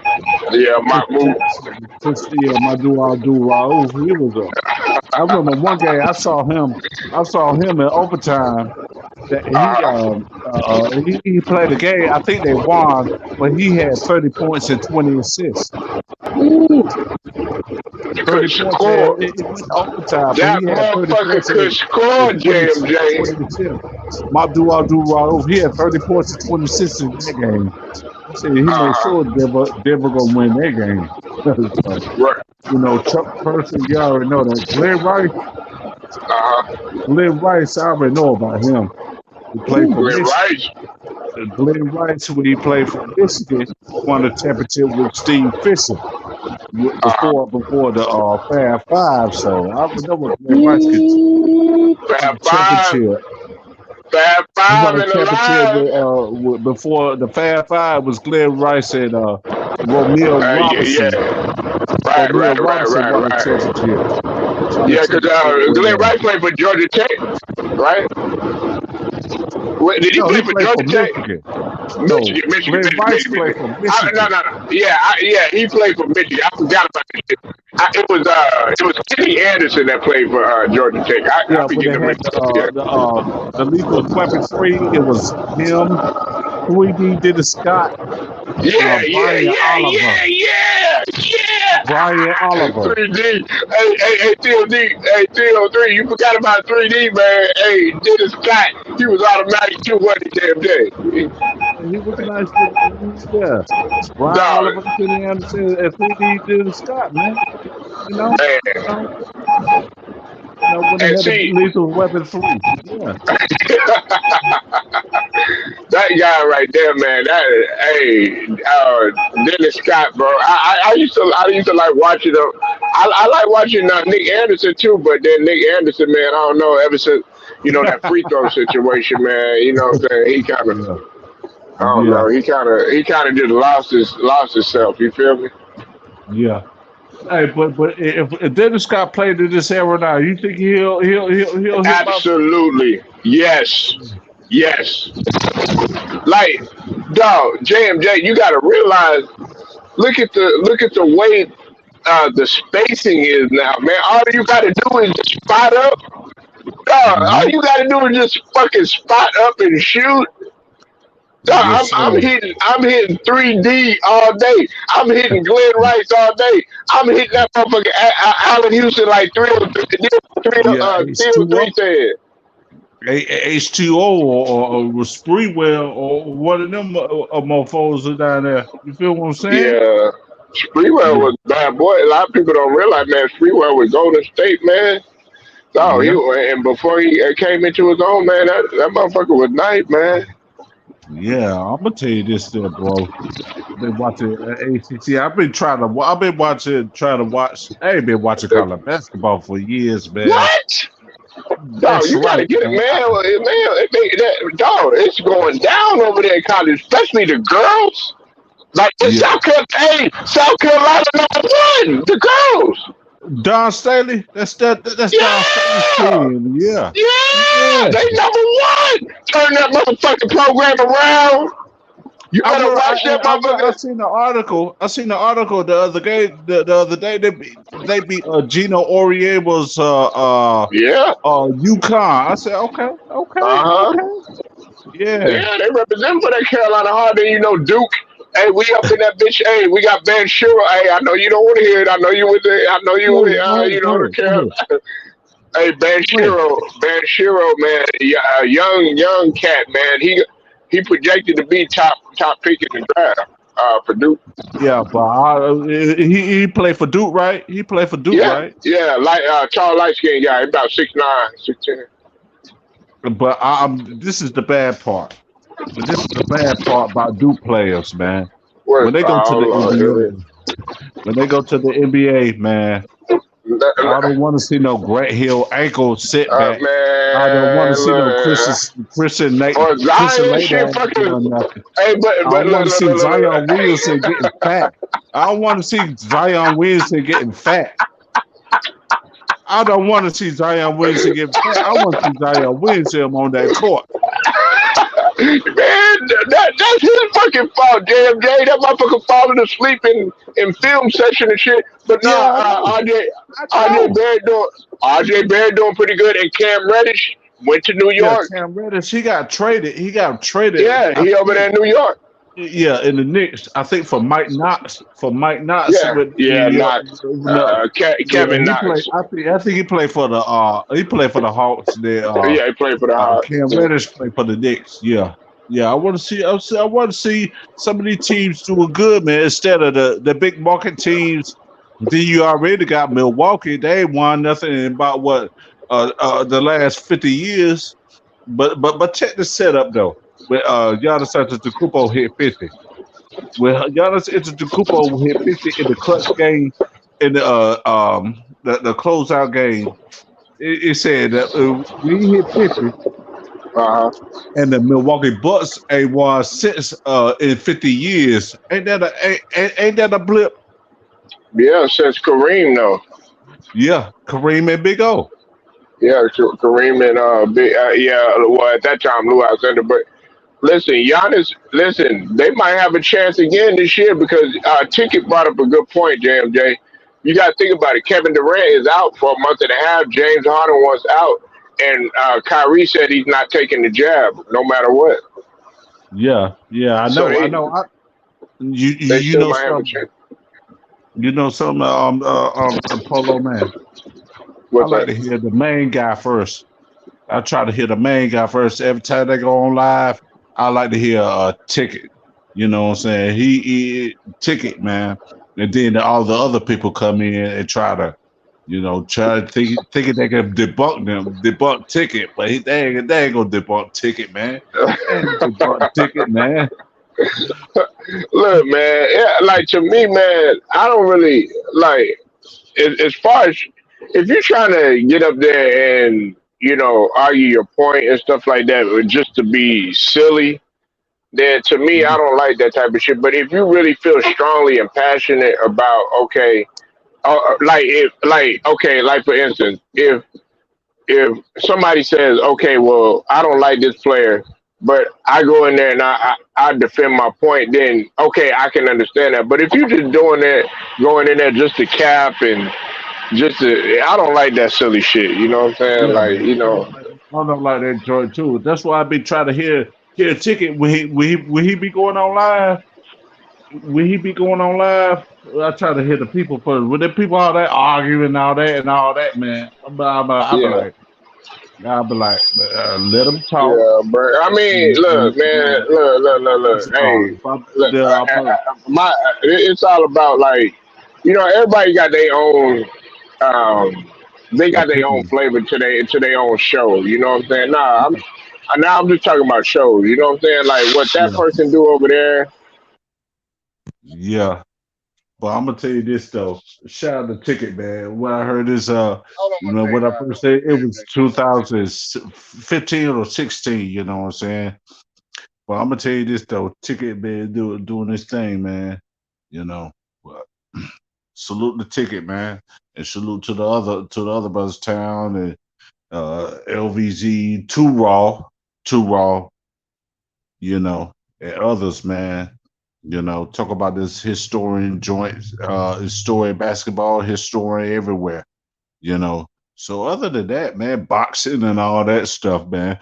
Yeah, Chris Mark Moot. Jackson. Yeah, my do Raouf. He was a. I remember one game I saw him. I saw him in overtime. That Uh, he played a game. I think they won, but he had 30 points and 20 assists. you 30 could points. score. It went to overtime, but That he had 30 motherfucker points could and score, 20, JMJ. 20 assists. Abdul Rauf, he had 30 points and 20 assists in that game. He said he made Uh, sure Denver gonna win that game. So, right. Chuck Person, you already know that. Uh, Glenn Rice, I already know about him. He played for Glenn Michigan. Rice. Glenn Rice, when he played for Michigan, won a championship with Steve Fisher Uh, before the Fab Five. So I already know what Glenn Rice could do. Fab The Five. championship. Fab He five won a and championship alive. before the Fab Five was Glenn Rice and Romeo Yeah, Robinson. yeah. Right, Romeo right, right, Robinson right, won the right. championship. Won the Yeah, because championship with Glenn Rice played for Georgia Tech, right? Wait, did he no, play he for played for Georgia Tech? Michigan. No, Michigan, Michigan, Glenn Michigan, Rice Michigan, played Michigan. for No, Michigan. no, no. Yeah, yeah, he played for Michigan. I forgot about this. It was Kenny Anderson that played for Georgia Tech. I Yeah, be when they getting them had mixed up here. the Lethal Weapon 3, it was him, 3D Dennis Scott, Yeah, yeah, Brian yeah, Oliver. yeah, yeah, yeah. Brian Oliver. 3D. Hey, TLD. Hey, TLD. You forgot about 3D, man. Hey, Dennis Scott. He was automatic too, wasn't he, damn day? He was a nice little, yeah. Brian Dog, Oliver, Kenny Anderson, and 3D Dennis Scott, man. You know, you man. know, when they And had the see, Lethal Weapon 3. Yeah. that guy right there, man. Dennis Scott, bro. I used to like watching him. I like watching Nick Anderson too, but then Nick Anderson, man, I don't know. Ever since that free throw situation, man, you know what I'm saying? He kind of, Yeah. I don't Yeah. know. He kind of just lost himself. You feel me? Yeah. Hey, but if Dennis Scott played in this era now, you think he'll hit about? Absolutely, yes, yes. Like, dog, JMJ, you got to realize. Look at the way the spacing is now, man. All you got to do is just spot up. Dog, all Mm-hmm. you got to do is just fucking spot up and shoot. Dog, Yes, sir. I'm hitting 3D all day. I'm hitting Glenn Rice all day. I'm hitting that motherfucker Allen Houston like 303 Yeah, H2O, 303 said. H2O, or Spreewell, or one of them mofos are down there. You feel what I'm saying? Yeah. Sprewell Yeah, was a bad boy. A lot of people don't realize, man, Sprewell was Golden State, man. No, yeah, and before he came into his own, man, that motherfucker was nice, man. yeah. I'm gonna tell you this, there, bro. I've been watching ACC. I've been trying to watch. I ain't been watching college basketball for years, man. What? Dog, That's you gotta right, get it, man. man. Dog, it's going down over there in college, especially the girls. Like in Yeah, South Carolina #1, the girls. Don Staley. That's Don Staley's Yeah, team. Yeah, yeah, yeah. they #1. Turn that motherfucking program around. You I better will. watch that I motherfucker. seen the article. I seen the article the other day. They beat Gino Orieva's Yeah, UConn. I said, okay, okay, uh huh. okay. Yeah. Yeah, they represent for that Carolina hard. Then Duke. Hey, we up in that bitch. Hey, we got Ben Shura. Hey, I know you don't want to hear it. I know you with the. I know you Go with. ahead, go ahead, go The ahead, go Carolina. ahead, Hey, go ahead. Ben Shiro, man, a young cat, man. He projected to be top pick in the draft for Duke. Yeah, but he played for Duke, right? He played for Duke, Yeah, right? yeah, like tall, light skinned guy, about 6'9", 6'10". But this is the bad part. But this is the bad part about Duke players, man. What? When they go to the Oh Lord, NBA, when they go to the NBA, man, I don't want to see no Grant Hill ankle setback. I don't want to man, see no look. Or Christian Zion later shit, fucking. doing nothing. Hey, I but don't want look, to look, see look, look, Zion look. Williamson getting fat. I don't want to see Zion Williamson getting fat. I don't want to see Zion Williamson getting fat. I want to see Zion Williamson on that court. Man, that's his fucking fault, JMJ. That motherfucker falling asleep in film session and shit. But no, Yeah, I know. I RJ know. Barrett doing pretty good, and Cam Reddish went to New Yeah, York. Cam Reddish, he got traded. He got traded. Yeah, I he over there think. in New York. Yeah, in the Knicks, I think for Mike Knox. For Mike Knox Yeah, with yeah, New York. Knox. No, yeah, Kevin he played. Knox. I think he played for the Hawks. There, Yeah, he played for the Hawks. Cam Reddish played for the Knicks. Yeah, yeah. I want to see. I want to see some of these teams doing good, man. Instead of the big market teams. Then you already got Milwaukee. They ain't won nothing in about what the last 50 years. But check the setup though. With Giannis Antetokounmpo hit 50. Well, Giannis Antetokounmpo hit 50 in the clutch game, in the closeout game. It said that when he hit 50, Uh-huh. and the Milwaukee Bucks ain't won since in 50 years. Ain't that a blip? Yeah, since Kareem though. Yeah, Kareem and Big O. Yeah, Kareem and yeah, well at that time Lou Alcindor. But listen, Giannis, listen, they might have a chance again this year because Ticket brought up a good point, JMJ. You got to think about it. Kevin Durant is out for a month and a half. James Harden was out, and Kyrie said he's not taking the jab no matter what. Yeah, yeah, I So know, I they know. they You still know might have a something. chance. You know something. Polo man. I What's like that? to hear the main guy first. I try to hear the main guy first. Every time they go on live, I like to hear a ticket. You know what I'm saying? He ticket man, and then all the other people come in and try to, try to thinking they can debunk ticket, but they ain't gonna debunk ticket, man. They ain't gonna debunk ticket, man. Look, man, yeah, like to me, man, I don't really like as far as if you're trying to get up there and argue your point and stuff like that, or just to be silly, then to me, I don't like that type of shit. But if you really feel strongly and passionate about, okay, like if like okay, like for instance, if somebody says, okay, well, I don't like this player, but I go in there and I defend my point, then okay, I can understand that. But if you're just doing that, going in there just to cap and just to, I don't like that silly shit. You know what I'm saying? Yeah, Like, man. I don't like that joint too. That's why I be trying to hear a ticket when he be going on live. When he be going on live, I try to hear the people first. When the people all that arguing and all that, man, yeah, I be like, let them talk. yeah. But I mean, look, man, look. Hey, look, my it's all about like, everybody got their own. Um, they got their own Opinion. flavor to their own show. You know what I'm saying? Now I'm just talking about shows. You know what I'm saying? Like what that Yeah, person do over there. yeah. But I'm gonna tell you this though. Shout out to Ticket, man. What I heard is Hold on one second, when I guys. first said it was 2015 or 16. You know what I'm saying? But I'm gonna tell you this though. Ticket, man, doing this thing, man. You know. But salute the Ticket, man, and salute to the other brothers town and LVZ, Too Raw, and others, man. Talk about this historian joint, historian basketball, historian everywhere, you know. So other than that, man, boxing and all that stuff, man.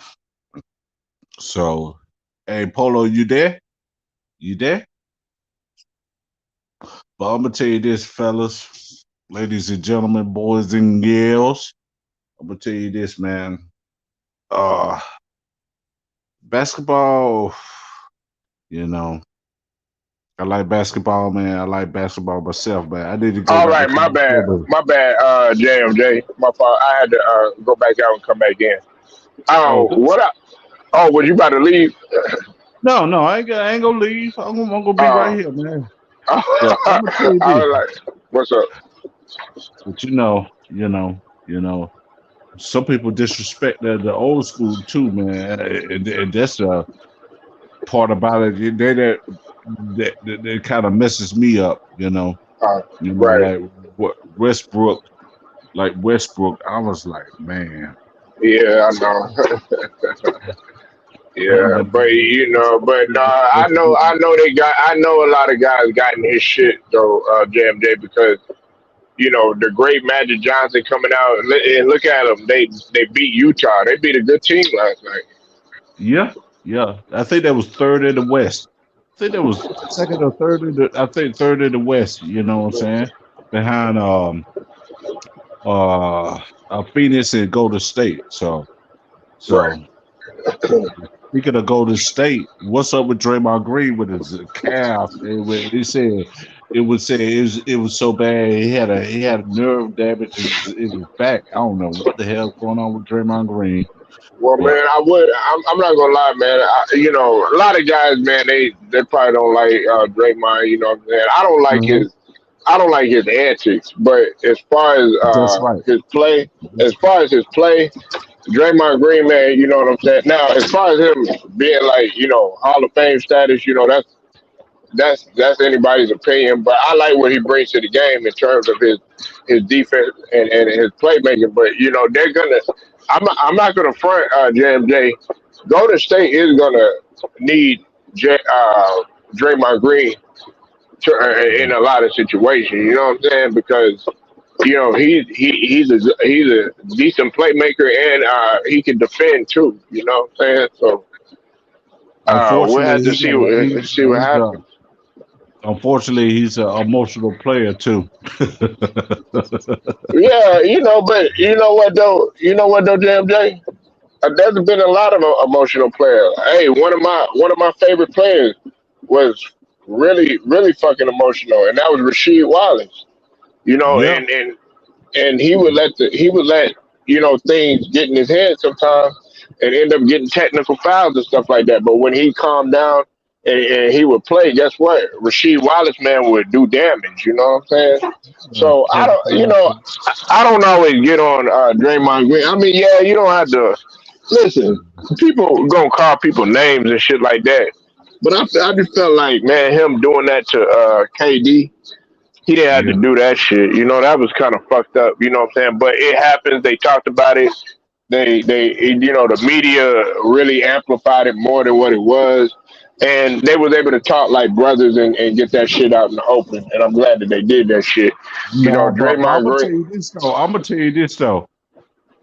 So, hey, Polo, you there? You there? But I'm gonna tell you this, fellas, ladies and gentlemen, boys and girls. I'm gonna tell you this, man. Uh, basketball, you know, I like basketball, man. I like basketball myself, man. I need to go All back to right, college football. my bad, JMJ, my fault. I had to go back out and come back in. Oh, Oh, what up? Oh, was you about to leave? no, no, I ain't gonna leave. I'm gonna be right Uh, here, man. But I'm gonna tell you I this. was like, what's up? But you know, some people disrespect the old school too, man, and that's the part about it. That kind of messes me up, you know. Uh, right. Like what Westbrook, Westbrook. I was like, man, Yeah, I know. I'm Yeah, like, but but I know a lot of guys got in his shit though, JMJ, because the great Magic Johnson coming out and look at them. They beat Utah. They beat a good team last night. yeah, yeah. I think that was third in the West. I think that was second or third I think third in the West. You know what I'm saying? Behind uh, Phoenix and Golden State. Right. So speaking of Golden State, what's up with Draymond Green with his calf? He said it was so bad he had nerve damage in his back. I don't know what the hell's going on with Draymond Green, Well, man, but I'm not gonna lie, man. A lot of guys, man, they probably don't like Draymond. You know what I'm saying? Mhm. I don't like his antics, but as far as That's right. his play, Draymond Green, man, you know what I'm saying. Now, as far as him being like, Hall of Fame status, that's anybody's opinion. But I like what he brings to the game in terms of his defense and his playmaking. But they're gonna. I'm not gonna front JMJ. Golden State is gonna need Draymond Green in a lot of situations. You know what I'm saying? Because he's a decent playmaker and he can defend too. You know what I'm saying? So we'll have to Unfortunately, see what happens. unfortunately, he's an emotional player too. Yeah, but you know what though, JMJ. There's been a lot of emotional players. Hey, one of my favorite players was really fucking emotional, and that was Rasheed Wallace. You know, Yeah, and he would let things get in his head sometimes and end up getting technical fouls and stuff like that. But when he calmed down and he would play, guess what? Rasheed Wallace, man, would do damage. You know what I'm saying? So I yeah, don't, I don't always get on Draymond Green. I mean, yeah, you don't have to listen. People gonna call people names and shit like that. But I just felt like, man, him doing that to KD, he didn't have to yeah. do that shit. That was kind of fucked up. You know what I'm saying? But it happens. They talked about it. The media really amplified it more than what it was, and they was able to talk like brothers and get that shit out in the open. And I'm glad that they did that shit. No, but I'm Draymond gonna tell Green. you this though. I'm gonna tell you this though.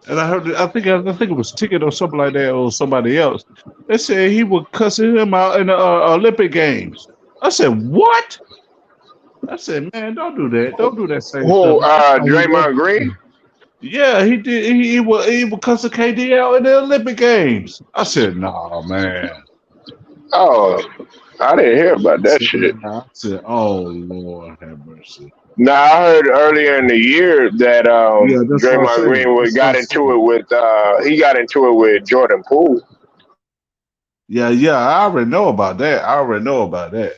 And I heard, I think it was Ticket or something like that, or somebody else. They said he was cussing him out in the Olympic Games. I said, what? I said, man, don't do that. Don't do that same stuff. Who? That's how he was. Draymond Green. Yeah, he did. He was cussing KD out in the Olympic Games. I said, nah, man. Oh, I didn't hear about that shit. I said, oh Lord, have mercy. Now I heard earlier in the year that Yeah, that's what I Draymond said. Green That's what I got into said. it with he got into it with Jordan Poole. Yeah, yeah, I already know about that. I already know about that.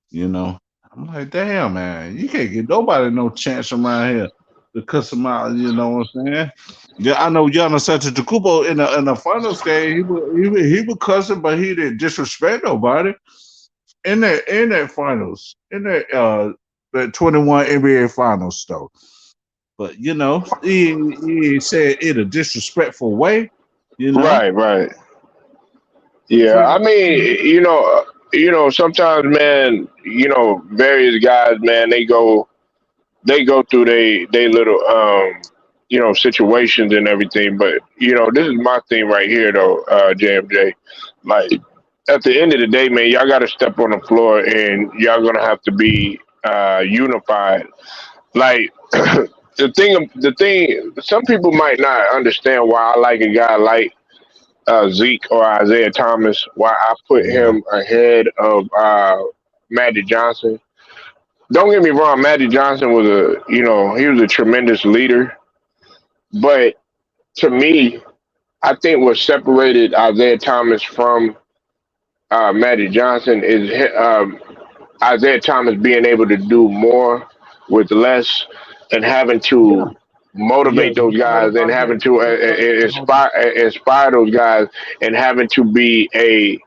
You know, I'm like, damn, man, you can't get nobody no chance around here to cuss them out. You know what I'm saying? Yeah, I know Giannis Antetokounmpo in the finals game, he was cussing, but he didn't disrespect nobody in that finals in that 21 NBA finals though. But he said in a disrespectful way. You know, Right, right. Yeah, I mean, sometimes, man, various guys, man, they go through they little situations and everything. But this is my thing right here, though, JMJ. Like at the end of the day, man, y'all got to step on the floor and y'all gonna have to be unified. Like the thing, some people might not understand why I like a guy like Zeke or Isaiah Thomas, why I put yeah, him ahead of Magic Johnson. Don't get me wrong, Magic Johnson was he was a tremendous leader, but to me, I think what separated Isaiah Thomas from Magic Johnson is Isaiah Thomas being able to do more with less and having yeah, to yeah. motivate those You're right guys and about having that. to You're right inspire those guys and having to be a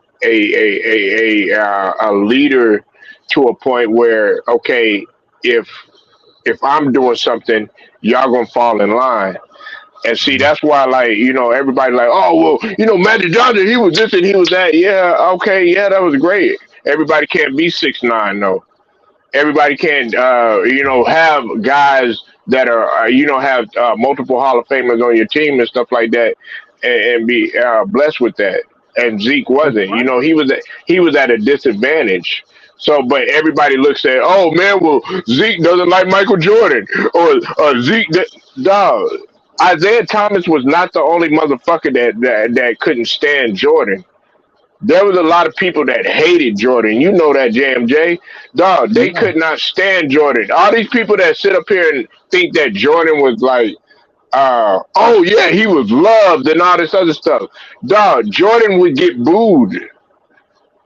leader to a point where, okay, if if I'm doing something, y'all gonna fall in line. And see, Mhm. that's why, like, everybody like, oh, well, Magic Johnson, he was this and he was that. Yeah, okay, yeah, that was great. Everybody can't be 6'9", though. Everybody can't, have guys that are, have multiple Hall of Famers on your team and stuff like that, and be blessed with that. And Zeke That's wasn't. right. He was at a disadvantage. So, but everybody looks at, oh man, well Zeke doesn't like Michael Jordan, or Zeke. Dog, Isaiah Thomas was not the only motherfucker that couldn't stand Jordan. There was a lot of people that hated Jordan. You know that, JMJ. Dog, they Yeah, could not stand Jordan. All these people that sit up here and think that Jordan was like, oh yeah, he was loved and all this other stuff. Dog, Jordan would get booed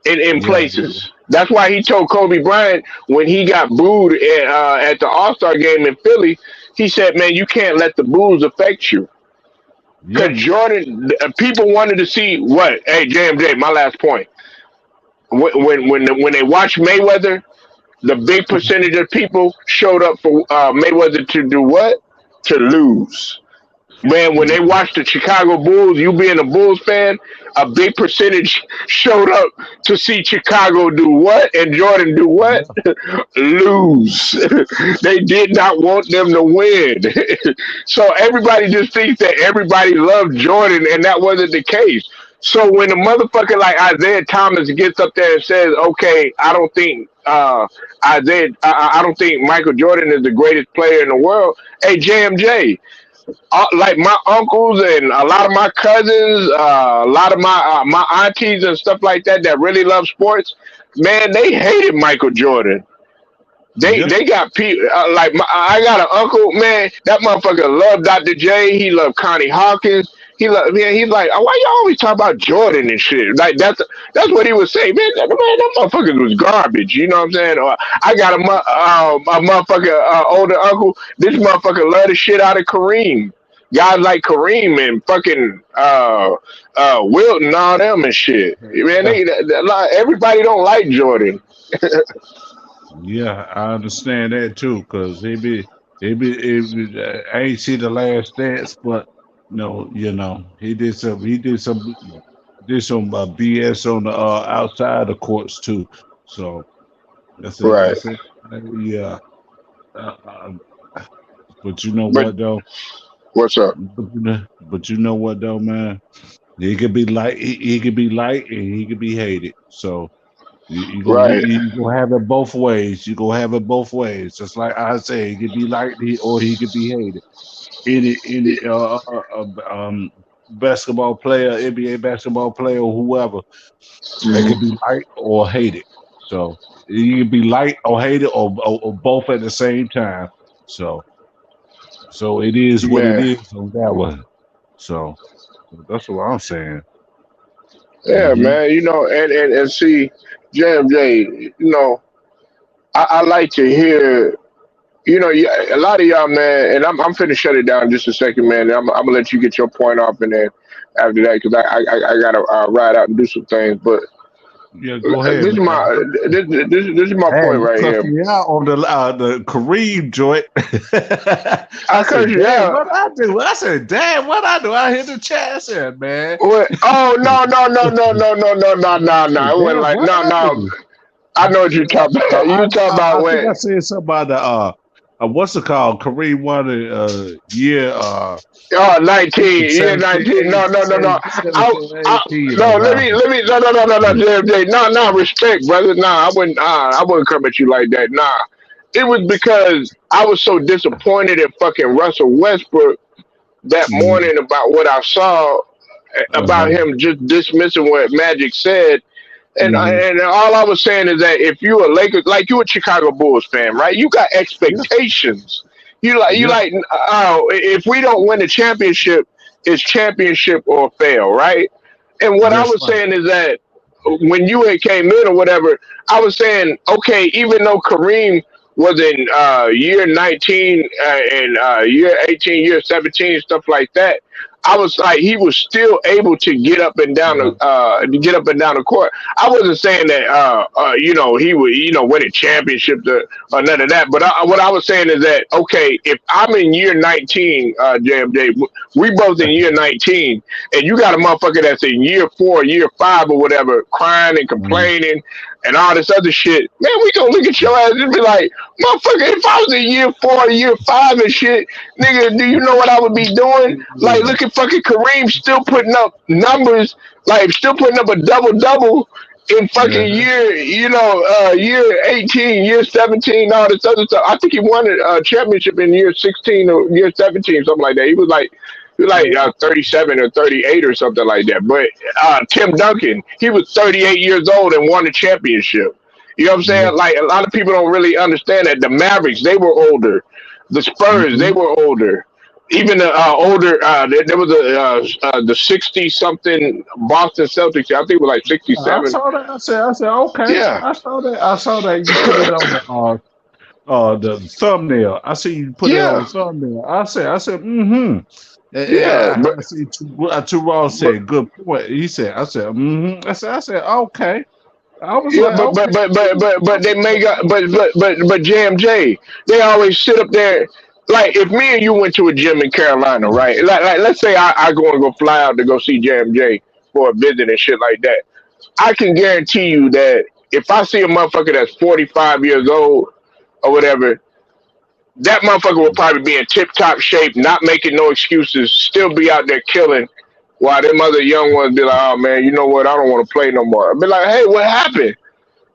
in yeah, places. That's why he told Kobe Bryant when he got booed at the All Star game in Philly, he said, "Man, you can't let the boos affect you." Yep. Because Jordan, people wanted to see what? Hey, JMJ, my last point. When they watch Mayweather, the big percentage of people showed up for Mayweather to do what? To lose. Man, when they watched the Chicago Bulls, you being a Bulls fan, a big percentage showed up to see Chicago do what and Jordan do what? Yeah. Lose. They did not want them to win. So everybody just thinks that everybody loved Jordan, and that wasn't the case. So when a motherfucker like Isaiah Thomas gets up there and says, "Okay, I don't think I don't think Michael Jordan is the greatest player in the world," hey JMJ, like my uncles and a lot of my cousins, a lot of my aunties and stuff like that that really love sports, man, they hated Michael Jordan. Yep. They got people like I got an uncle, man. That motherfucker loved Dr. J. He loved Connie Hawkins. He loved, man. He's like, oh, why y'all always talk about Jordan and shit? Like that's what he was saying, man. That motherfucker was garbage. You know what I'm saying? Or I got a motherfucker older uncle. This motherfucker loved the shit out of Kareem. Guys like Kareem and fucking Wilt and all them and shit. Man, everybody don't like Jordan. Yeah, I understand that too, cause I ain't see the last dance, but no, did some BS on the outside the courts too. So Right. that's it. Yeah, uh, uh, but you know But what though? what's up? But you know what though, man? He could be light. He could be light, and he could be hated. So Right. you gonna have it both ways. You gonna have it both ways. Just like I say, he could be liked or he could be hated. Any basketball player, NBA basketball player, or whoever, they could be liked or hated. So you can be liked or hated or both at the same time. So it is what it Man. is on that one. So that's what I'm saying. Yeah, Hmm. man. And see, JMJ, I like to hear, a lot of y'all, man, and I'm finna shut it down in just a second, man. I'm gonna let you get your point off, and then after that, because I gotta ride out and do some things. But Yeah, go ahead, this is man. this is my Damn, point you right cussed here. me out on the Kareem joint. I I curse said, you damn, out. what I do? I said, damn, what I do? I hit the chat. I said, man. What? Oh no no no no no no no no no I said, no! It wasn't damn, like what no I no. do? I know what you're talking about. You talking about I think I when? said something about the what's it called? Kareem won the year Oh, 19, year 19. 17, No, no, no, no. 17, I, 18 no, or whatever. no, no, no, no, no, JMJ. No, no, respect, brother. Nah, I wouldn't come at you like that. Nah, it was because I was so disappointed in fucking Russell Westbrook that Mhm. morning about what I saw about Uh-huh. him just dismissing what Magic said. Hmm. And all I was saying is that if you a Lakers, like you a Chicago Bulls fan, right? You got Yeah, expectations. You yeah, like, if we don't win the championship, it's championship or fail, right? And what I that's was right. saying is that when you had came in or whatever, I was saying, okay, even though Kareem was in year 19 and year 18, year 17, stuff like that, I was like, he was still able to get up and down Yeah. the court. I wasn't saying that he would win a championship or none of that. But what I was saying is that okay, if I'm in year 19, JMJ, we both in year 19, and you got a motherfucker that's in year 4, year 5, or whatever, crying and Mhm. complaining and all this other shit, man, we gonna look at your ass and be like, motherfucker, if I was in year 4, year 5 and shit, nigga, do you know what I would be doing? Like, Yeah. look at fucking Kareem still putting up numbers, like still putting up a double double in fucking Uh-huh. year 18, year 17, all this other stuff. I think he won a championship in year 16 or year 17, something like that. He was like Yeah. 37 or 38 or something like that. But Tim Duncan, he was 38 years old and won a championship. You know what I'm Yeah. saying? Like a lot of people don't really understand that the Mavericks, they were older. The Spurs, they Hmm. were older. Even the older, there was the 60 something Boston Celtics. I think it was like I 67. saw that. I said, okay. Yeah, I saw that. I saw that you put it on the thumbnail. I see you put it on yeah. the thumbnail. I said, mm-hmm. Yeah, but I see two Ross but said good point. He said, I said, I said, okay. I was yeah, like, okay, but they make up, but JMJ, they always sit up there. Like if me and you went to a gym in Carolina, right? Like let's say I go and go fly out to go see JMJ for a visit and shit like that. I can guarantee you that if I see a motherfucker that's 45 years old or whatever, that motherfucker will probably be in tip top shape, not making no excuses, still be out there killing. While them other young ones be like, oh man, you know what? I don't want to play no more. I be like, hey, what happened?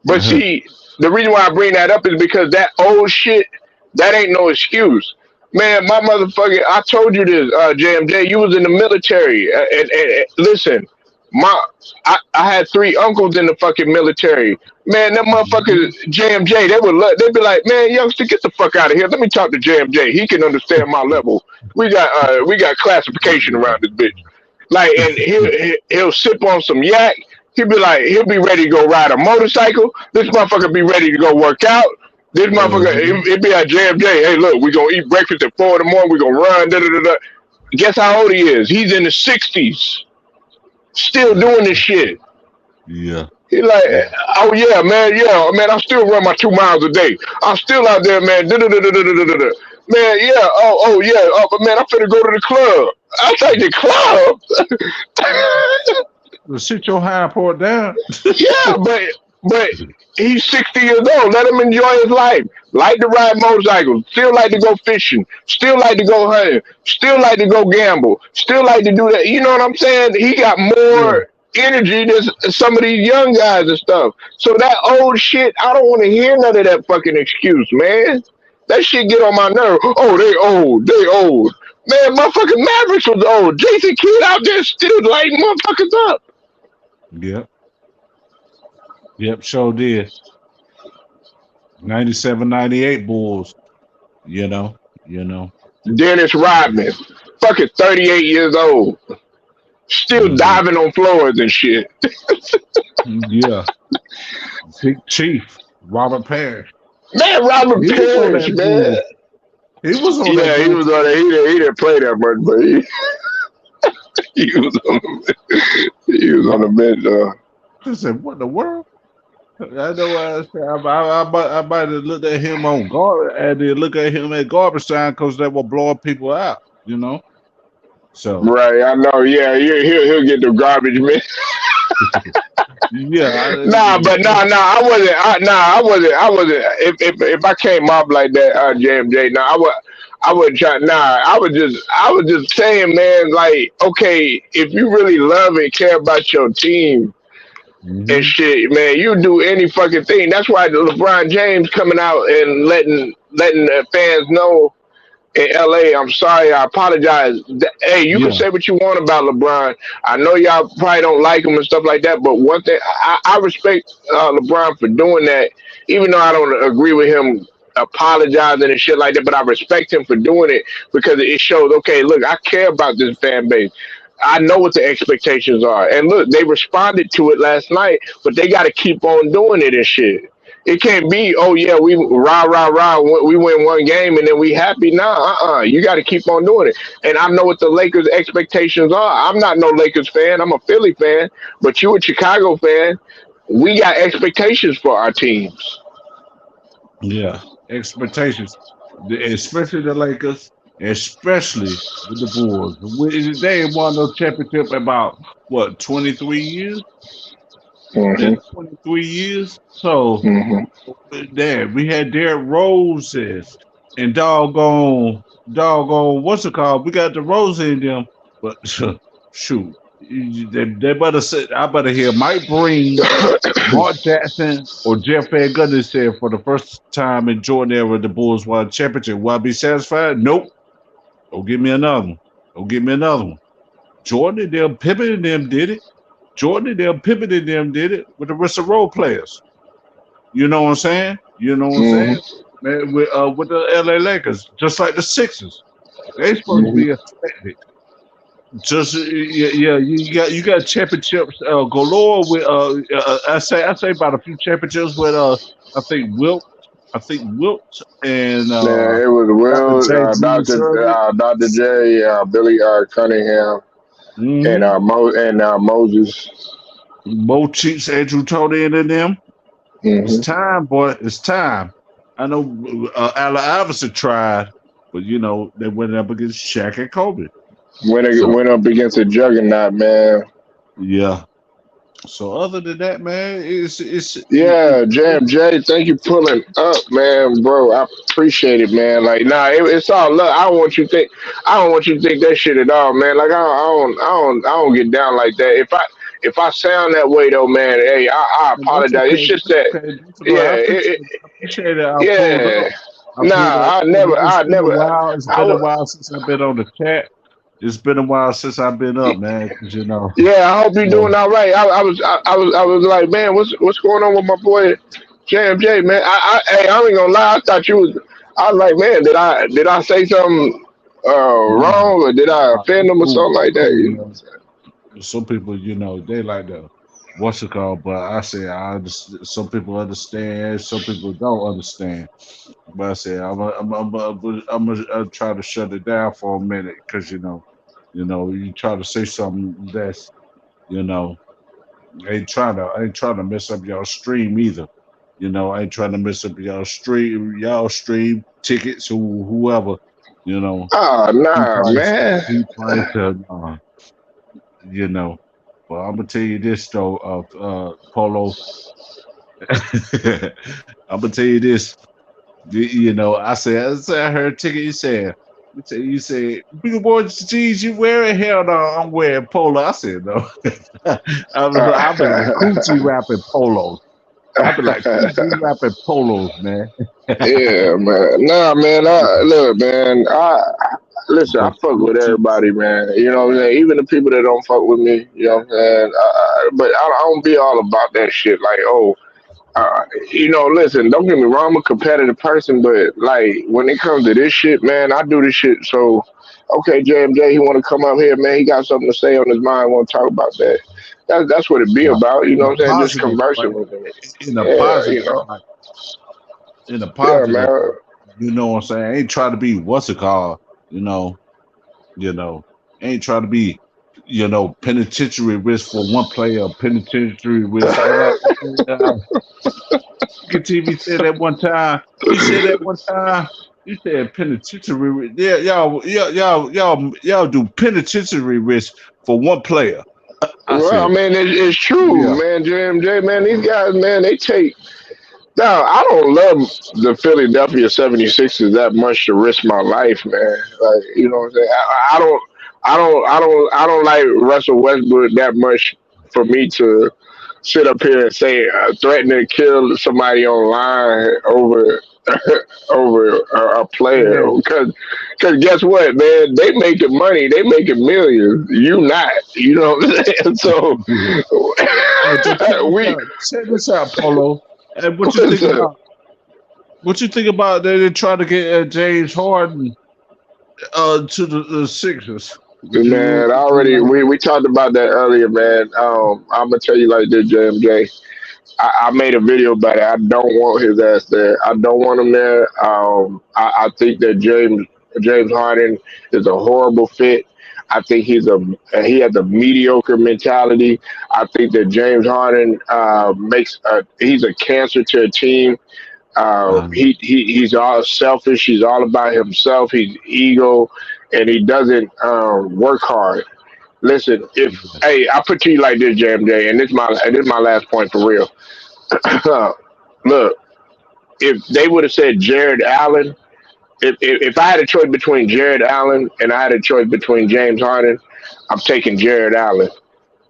But uh-huh. see, the reason why I bring that up is because that old shit, that ain't no excuse. Man, my motherfucker, I told you this, JMJ, you was in the military. And listen, my I had three uncles in the fucking military. Man, that motherfucker JMJ, they'd be like, man, youngster, get the fuck out of here. Let me talk to JMJ. He can understand my level. We got classification around this bitch. Like, and he'll sip on some yak. He'll be ready to go ride a motorcycle. This motherfucker be ready to go work out. This motherfucker, Uh-huh. it be at JMJ. Hey, look, we gonna eat breakfast at 4 in the morning. We gonna run. Da, da, da, da. Guess how old he is? He's in the 60s, still doing this shit. Yeah, He like, yeah, oh yeah, man. I still run my 2 miles a day. I'm still out there, man. Da, da, da, da, da, da, da, da. Man, yeah. Oh yeah. Oh, but man, I'm finna go to the club. I take the club. well, sit your high point down. Yeah, but he's 60 years old. Let him enjoy his life. Like to ride motorcycles. Still like to go fishing. Still like to go hunting. Still like to go gamble. Still like to do that. You know what I'm saying? He got Yeah, more energy than some of these young guys and stuff. So that old shit, I don't want to hear none of that fucking excuse, man. That shit get on my nerve. Oh, they old. They old. Man, motherfucking Mavericks was old. Jason Kidd out there still lighting motherfuckers up. yep, yep, sure did. 97, 98 Bulls. You know, you know. Dennis Rodman, fucking 38 years old, still hmm diving on floors and shit. Yeah, Big Chief, Robert Parrish. Man, Robert He was on Parrish, that man. Bull. He was on that Yeah, he Bull. was on it. He didn't play that much, but he was on he was on the bench. I said, what in the world? I know what I said. I might have looked at him on guard and then look at him at garbage time because they were blowing people out, you know? So, Right, I know. Yeah, he'll get the garbage, man. yeah, Nah, but nah, I wasn't. I wasn't. If I came up like that, JMJ, nah, I would try. Nah, I was just saying, man. Like, okay, if you really love and care about your team and hmm shit, man, you do any fucking thing. That's why LeBron James coming out and letting the fans know in LA. I'm sorry. I apologize. Hey, you can yeah, say what you want about LeBron. I know y'all probably don't like him and stuff like that, but one thing I respect LeBron for doing that, even though I don't agree with him apologizing and shit like that, but I respect him for doing it because it shows, okay, look, I care about this fan base. I know what the expectations are. And look, they responded to it last night, but they got to keep on doing it and shit. It can't be, oh yeah, we rah rah rah. We win one game and then we happy. Nah, you got to keep on doing it. And I know what the Lakers' expectations are. I'm not no Lakers fan. I'm a Philly fan, but you a Chicago fan. We got expectations for our teams. yeah. Expectations, especially the Lakers, especially with the Bulls. They ain't won no championship in about, what, 23 years? Hmm. 23 years? So, Hmm. there we had Derrick Roses and doggone, what's it called? We got the Rose in them, but shoot, they better say, I better hear Mike Breen, Mark Jackson, or Jeff Van Gundy said for the first time in Jordan era the Bulls won a championship. Will I be satisfied? Nope. Go give me another one. Go give me another one. Jordan and them, Pippen and them did it. Jordan and them, Pippen and them did it with the rest of role players. You know what I'm saying? You know what I'm saying? Hmm. Man, with the LA Lakers, just like the Sixers, they supposed to Hmm. be expected. Just yeah, you got championships galore with I say about a few championships with I think Wilt. I think Wilt and Yeah, it was Dr. Will, J. Julius Erving. Dr. J, Billy Cunningham, and Mm-hmm. Moses. Mo Cheeks, Andrew Toney, and them. It's Hmm. time, boy. It's time. I know Allen Iverson tried, but they went up against Shaq and Kobe. So Went up against a juggernaut, man. yeah. So other than that, man, Yeah, Jam J, thank you pulling up, man, bro. I appreciate it, man. Like, nah, it's all love. I don't want you to think that shit at all, man. Like, I don't get down like that. If I sound that way though, man, hey, I that's apologize. It's okay. just That's that, okay. That's all right. yeah, I appreciate it. I pulled yeah. up. I Nah, pulled up. It's I been a never, while. It's I been a would. while since I've been on the chat. It's been a while since I've been up, man. 'Cause, Yeah, I hope you're so doing all right. I was like, man, what's going on with my boy JMJ, man? Hey, I ain't gonna lie. I thought you was. I was like, man, did I say something nah, wrong, or did I nah, offend it's him or cool. something It's like that? cool, You know what I'm man. Some people, they like the what's it called, but I say I understand. Some people understand, some people don't understand. But I say I'm gonna try to shut it down for a minute because you try to say something that's you know I ain't trying to mess up y'all stream either. I ain't trying to mess up y'all stream tickets or whoever. You know, saying? Oh, he nah, trying man. he trying to you know. But I'm gonna tell you this though, Polo. I'm gonna tell you this. I heard ticket. You said, big boy jeans you wearing? Hell no, I'm wearing polo. I said no. I've been like coochie rapping polos. I've been like coochie rapping polos, man. Yeah, man. Nah, man. Look, man. Listen. I But fuck with coochies. everybody, man. You know what I'm saying? Even the people that don't fuck with me. You know what I'm saying? But I don't be all about that shit. Like, oh, uh, listen. Don't get me wrong. I'm a competitive person, but like when it comes to this shit, man, I do this shit. So, okay, JMJ, he want to come up here, man. He got something to say on his mind. Want to talk about that? That's what it be Yeah. about. You In know a what I'm saying? Just positive, right? conversing with him. In a Yeah, positive, like in a yeah, positive, man. like, you know what I'm saying? I ain't trying to be what's it called, you know, you know, ain't trying to be, penitentiary risk for one player, penitentiary risk. TV said that one time. He said that one time. He said penitentiary. Yeah, y'all do penitentiary risk for one player. I Well, I said, mean, it's true, yeah. man. JMJ, man, these guys, man, they take. Now, I don't love the Philadelphia 76ers that much to risk my life, man. Like, you know what I'm saying? I don't like Russell Westbrook that much for me to sit up here and say threaten to kill somebody online over over a player Yeah. because guess what, man, they making money, they making millions, you not, you know what I'm saying? So Hey, but we check this out, Polo. And what you think listen, about? What you think about they trying to get James Harden to the Sixers? Would you man, I would you already like that? we talked about that earlier, man. I'm gonna tell you like this, JMJ. I made a video about it. I don't want his ass there. I don't want him there. I think that James Harden is a horrible fit. I think he has a mediocre mentality. I think that James Harden he's a cancer to a team. He's all selfish. He's all about himself. He's ego, and he doesn't work hard. Listen, if Yeah. hey, I put to you like this, JMJ, and this my last point for real. Look, if they would have said Jared Allen, if I had a choice between Jared Allen and I had a choice between James Harden, I'm taking Jared Allen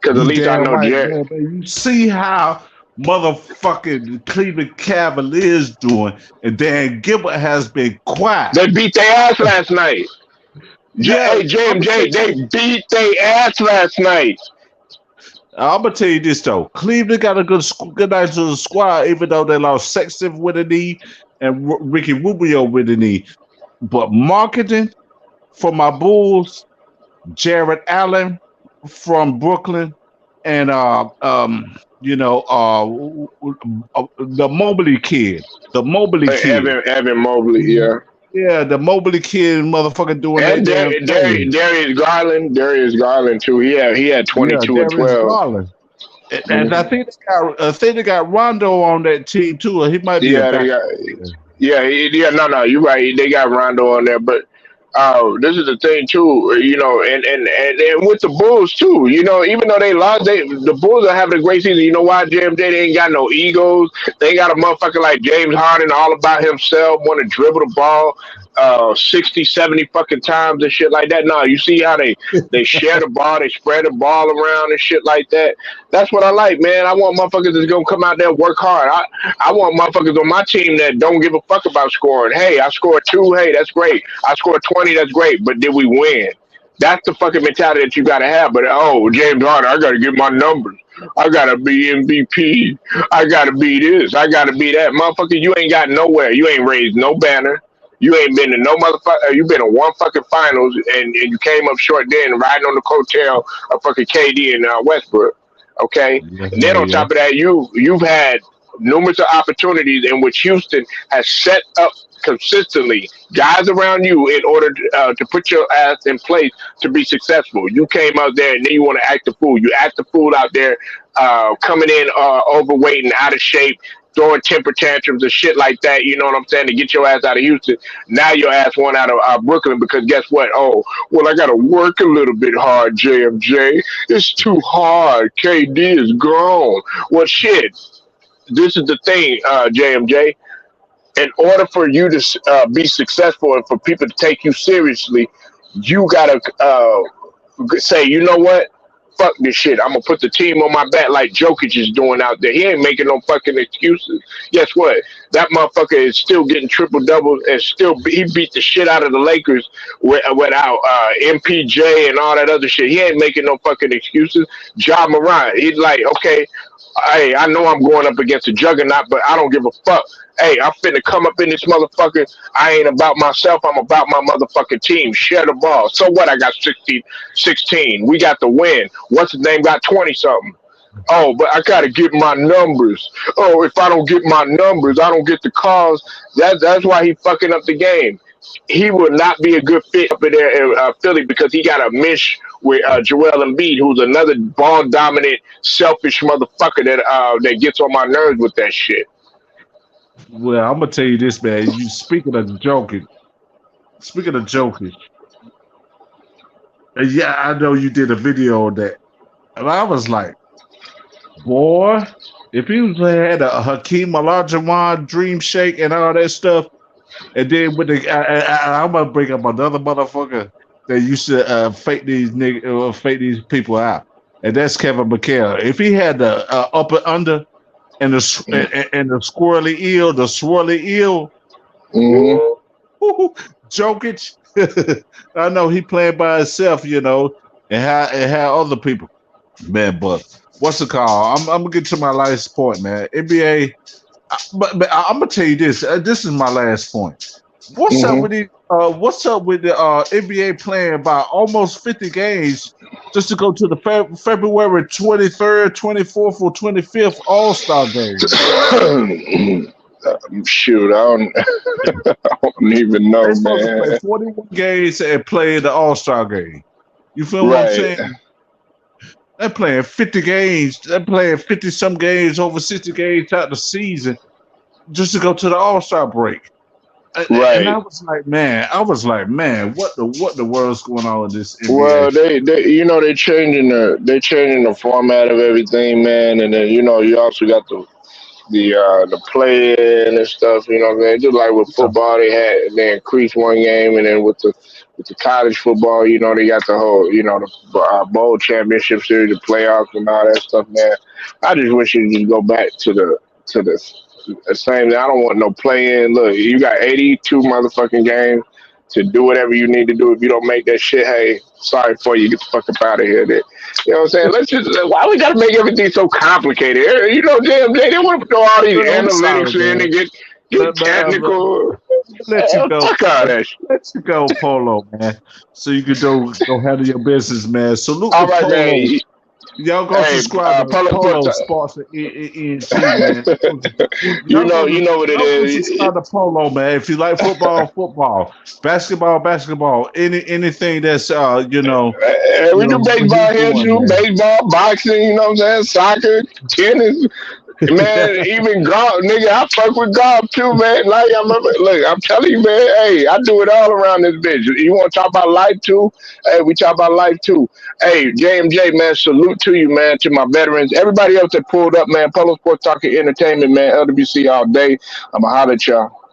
because at You least I damn know right, Jared. man. But you see how motherfucking Cleveland Cavaliers doing, and Dan Gilbert has been quiet. They beat their ass last night. Yeah, Hey, I'm gonna JMJ, tell they you. beat their ass last night. I'm gonna tell you this though. Cleveland got a good nice little squad, even though they lost Sexton with a knee and Ricky Rubio with a knee. But marketing for my Bulls, Jared Allen from Brooklyn, and the Mobley kid, the Mobley kid. Evan Mobley, yeah. Yeah, the Mobley kid, motherfucker, doing that And damn thing. Darius Garland too. He had Yeah, 22 and Darius 12. Garland. And Mhm. I think they got Rondo on that team too. He might be a Yeah, they back. got. Yeah, yeah, no, you're right. They got Rondo on there, but this is the thing too. And with the Bulls too. Even though they lost, the Bulls are having a great season. You know why, JMJ? They ain't got no egos. They ain't got a motherfucker like James Harden all about himself, want to dribble the ball 60, 70 fucking times and shit like that. No, you see how they share the ball, they spread the ball around and shit like that. That's what I like, man. I want motherfuckers that's gonna come out there and work hard. I want motherfuckers on my team that don't give a fuck about scoring. Hey, I scored two. Hey, that's great. I scored 20. That's great. But did we win? That's the fucking mentality that you gotta have. But James Harden, I gotta get my numbers. I gotta be MVP. I gotta be this. I gotta be that. Motherfucker, you ain't got nowhere. You ain't raised no banner. You ain't been to no motherfucker. You been in one fucking finals, and you came up short then, riding on the coattail of fucking KD and Westbrook. Okay, Yeah, and then on yeah. top of that, you've had numerous of opportunities in which Houston has set up consistently guys around you in order to put your ass in place to be successful. You came out there and then you want to act the fool. You act the fool out there, coming in overweight and out of shape, throwing temper tantrums and shit like that. You know what I'm saying? To get your ass out of Houston. Now your ass won out of Brooklyn because guess what? Oh, well, I got to work a little bit hard, JMJ. It's too hard. KD is gone. Well, shit. This is the thing, JMJ. In order for you to be successful and for people to take you seriously, you gotta say, you know what? Fuck this shit. I'm gonna put the team on my back like Jokic is doing out there. He ain't making no fucking excuses. Guess what? That motherfucker is still getting triple doubles and he beat the shit out of the Lakers without MPJ and all that other shit. He ain't making no fucking excuses. Ja Morant, he's like, okay, hey, I know I'm going up against a juggernaut, but I don't give a fuck. Hey, I'm finna come up in this motherfucker. I ain't about myself. I'm about my motherfucking team. Share the ball. So what? I got 16. We got the win. What's his name? Got 20 something. Oh, but I gotta get my numbers. Oh, if I don't get my numbers, I don't get the calls. That's why he fucking up the game. He would not be a good fit up in there in Philly because he got a mish with Joel Embiid, who's another ball dominant, selfish motherfucker that gets on my nerves with that shit. Well, I'm gonna tell you this, man. You speaking of joking, and yeah, I know you did a video on that, and I was like, boy, if he was had a Hakeem Olajuwon dream shake and all that stuff, and then with I'm gonna bring up another motherfucker that used to fake these people out, and that's Kevin McHale. If he had the upper under and the squirrely eel, the swirly eel, Mm-hmm. woo, Jokic. I know he playing by himself, and how other people, man. But what's the call? I'm gonna get to my last point, man. NBA, but I'm gonna tell you this. This is my last point. What's up Mm-hmm. with the NBA playing by almost 50 games just to go to the February 23rd, 24th, or 25th All-Star game? Shoot, I don't even know, They're supposed to play man. 41 games and play the All-Star game. You feel what I'm Right. saying? They're playing 50 games. They're playing 50 some games, over 60 games out the season just to go to the All-Star break. And Right. what the world's going on in this NBA? Well, they changing the format of everything, man, and then you also got the play in and stuff. You know what I mean? Just like with Yeah. football, they increased one game, and then with the college football, they got the whole the bowl championship series, the playoffs, and all that stuff. Man, I just wish you just go back to the same. I don't want no play in. Look, you got 82 motherfucking games to do whatever you need to do. If you don't make that shit, hey, sorry for you. Get the fuck up out of here. You know what I'm saying? Let's just why we gotta make everything so complicated? Damn, they want to throw all these Well, I'm sorry, analytics in man. and get But technical. let you go. Fuck all that shit. Let you go, Polo, man. So you can go handle your business, man. Salute All to right, Polo. man. Y'all go Hey, subscribe to Polo Sport. Polo Sports and ENT, man. You know what it Y'all go is. subscribe to Polo, man. If you like football, football, basketball, basketball, anything that's We do what baseball he's here doing, too. man. Baseball, boxing. You know what I'm saying? Soccer, tennis. Man, even golf, nigga, I fuck with golf too, man. Like I remember, look, I'm telling you, man. Hey, I do it all around this bitch. You want to talk about life too? Hey, we talk about life too. Hey, JMJ, man, salute to you, man, to my veterans, everybody else that pulled up, man. Polo Sports Talking Entertainment, man. LWC all day. I'ma holler at y'all.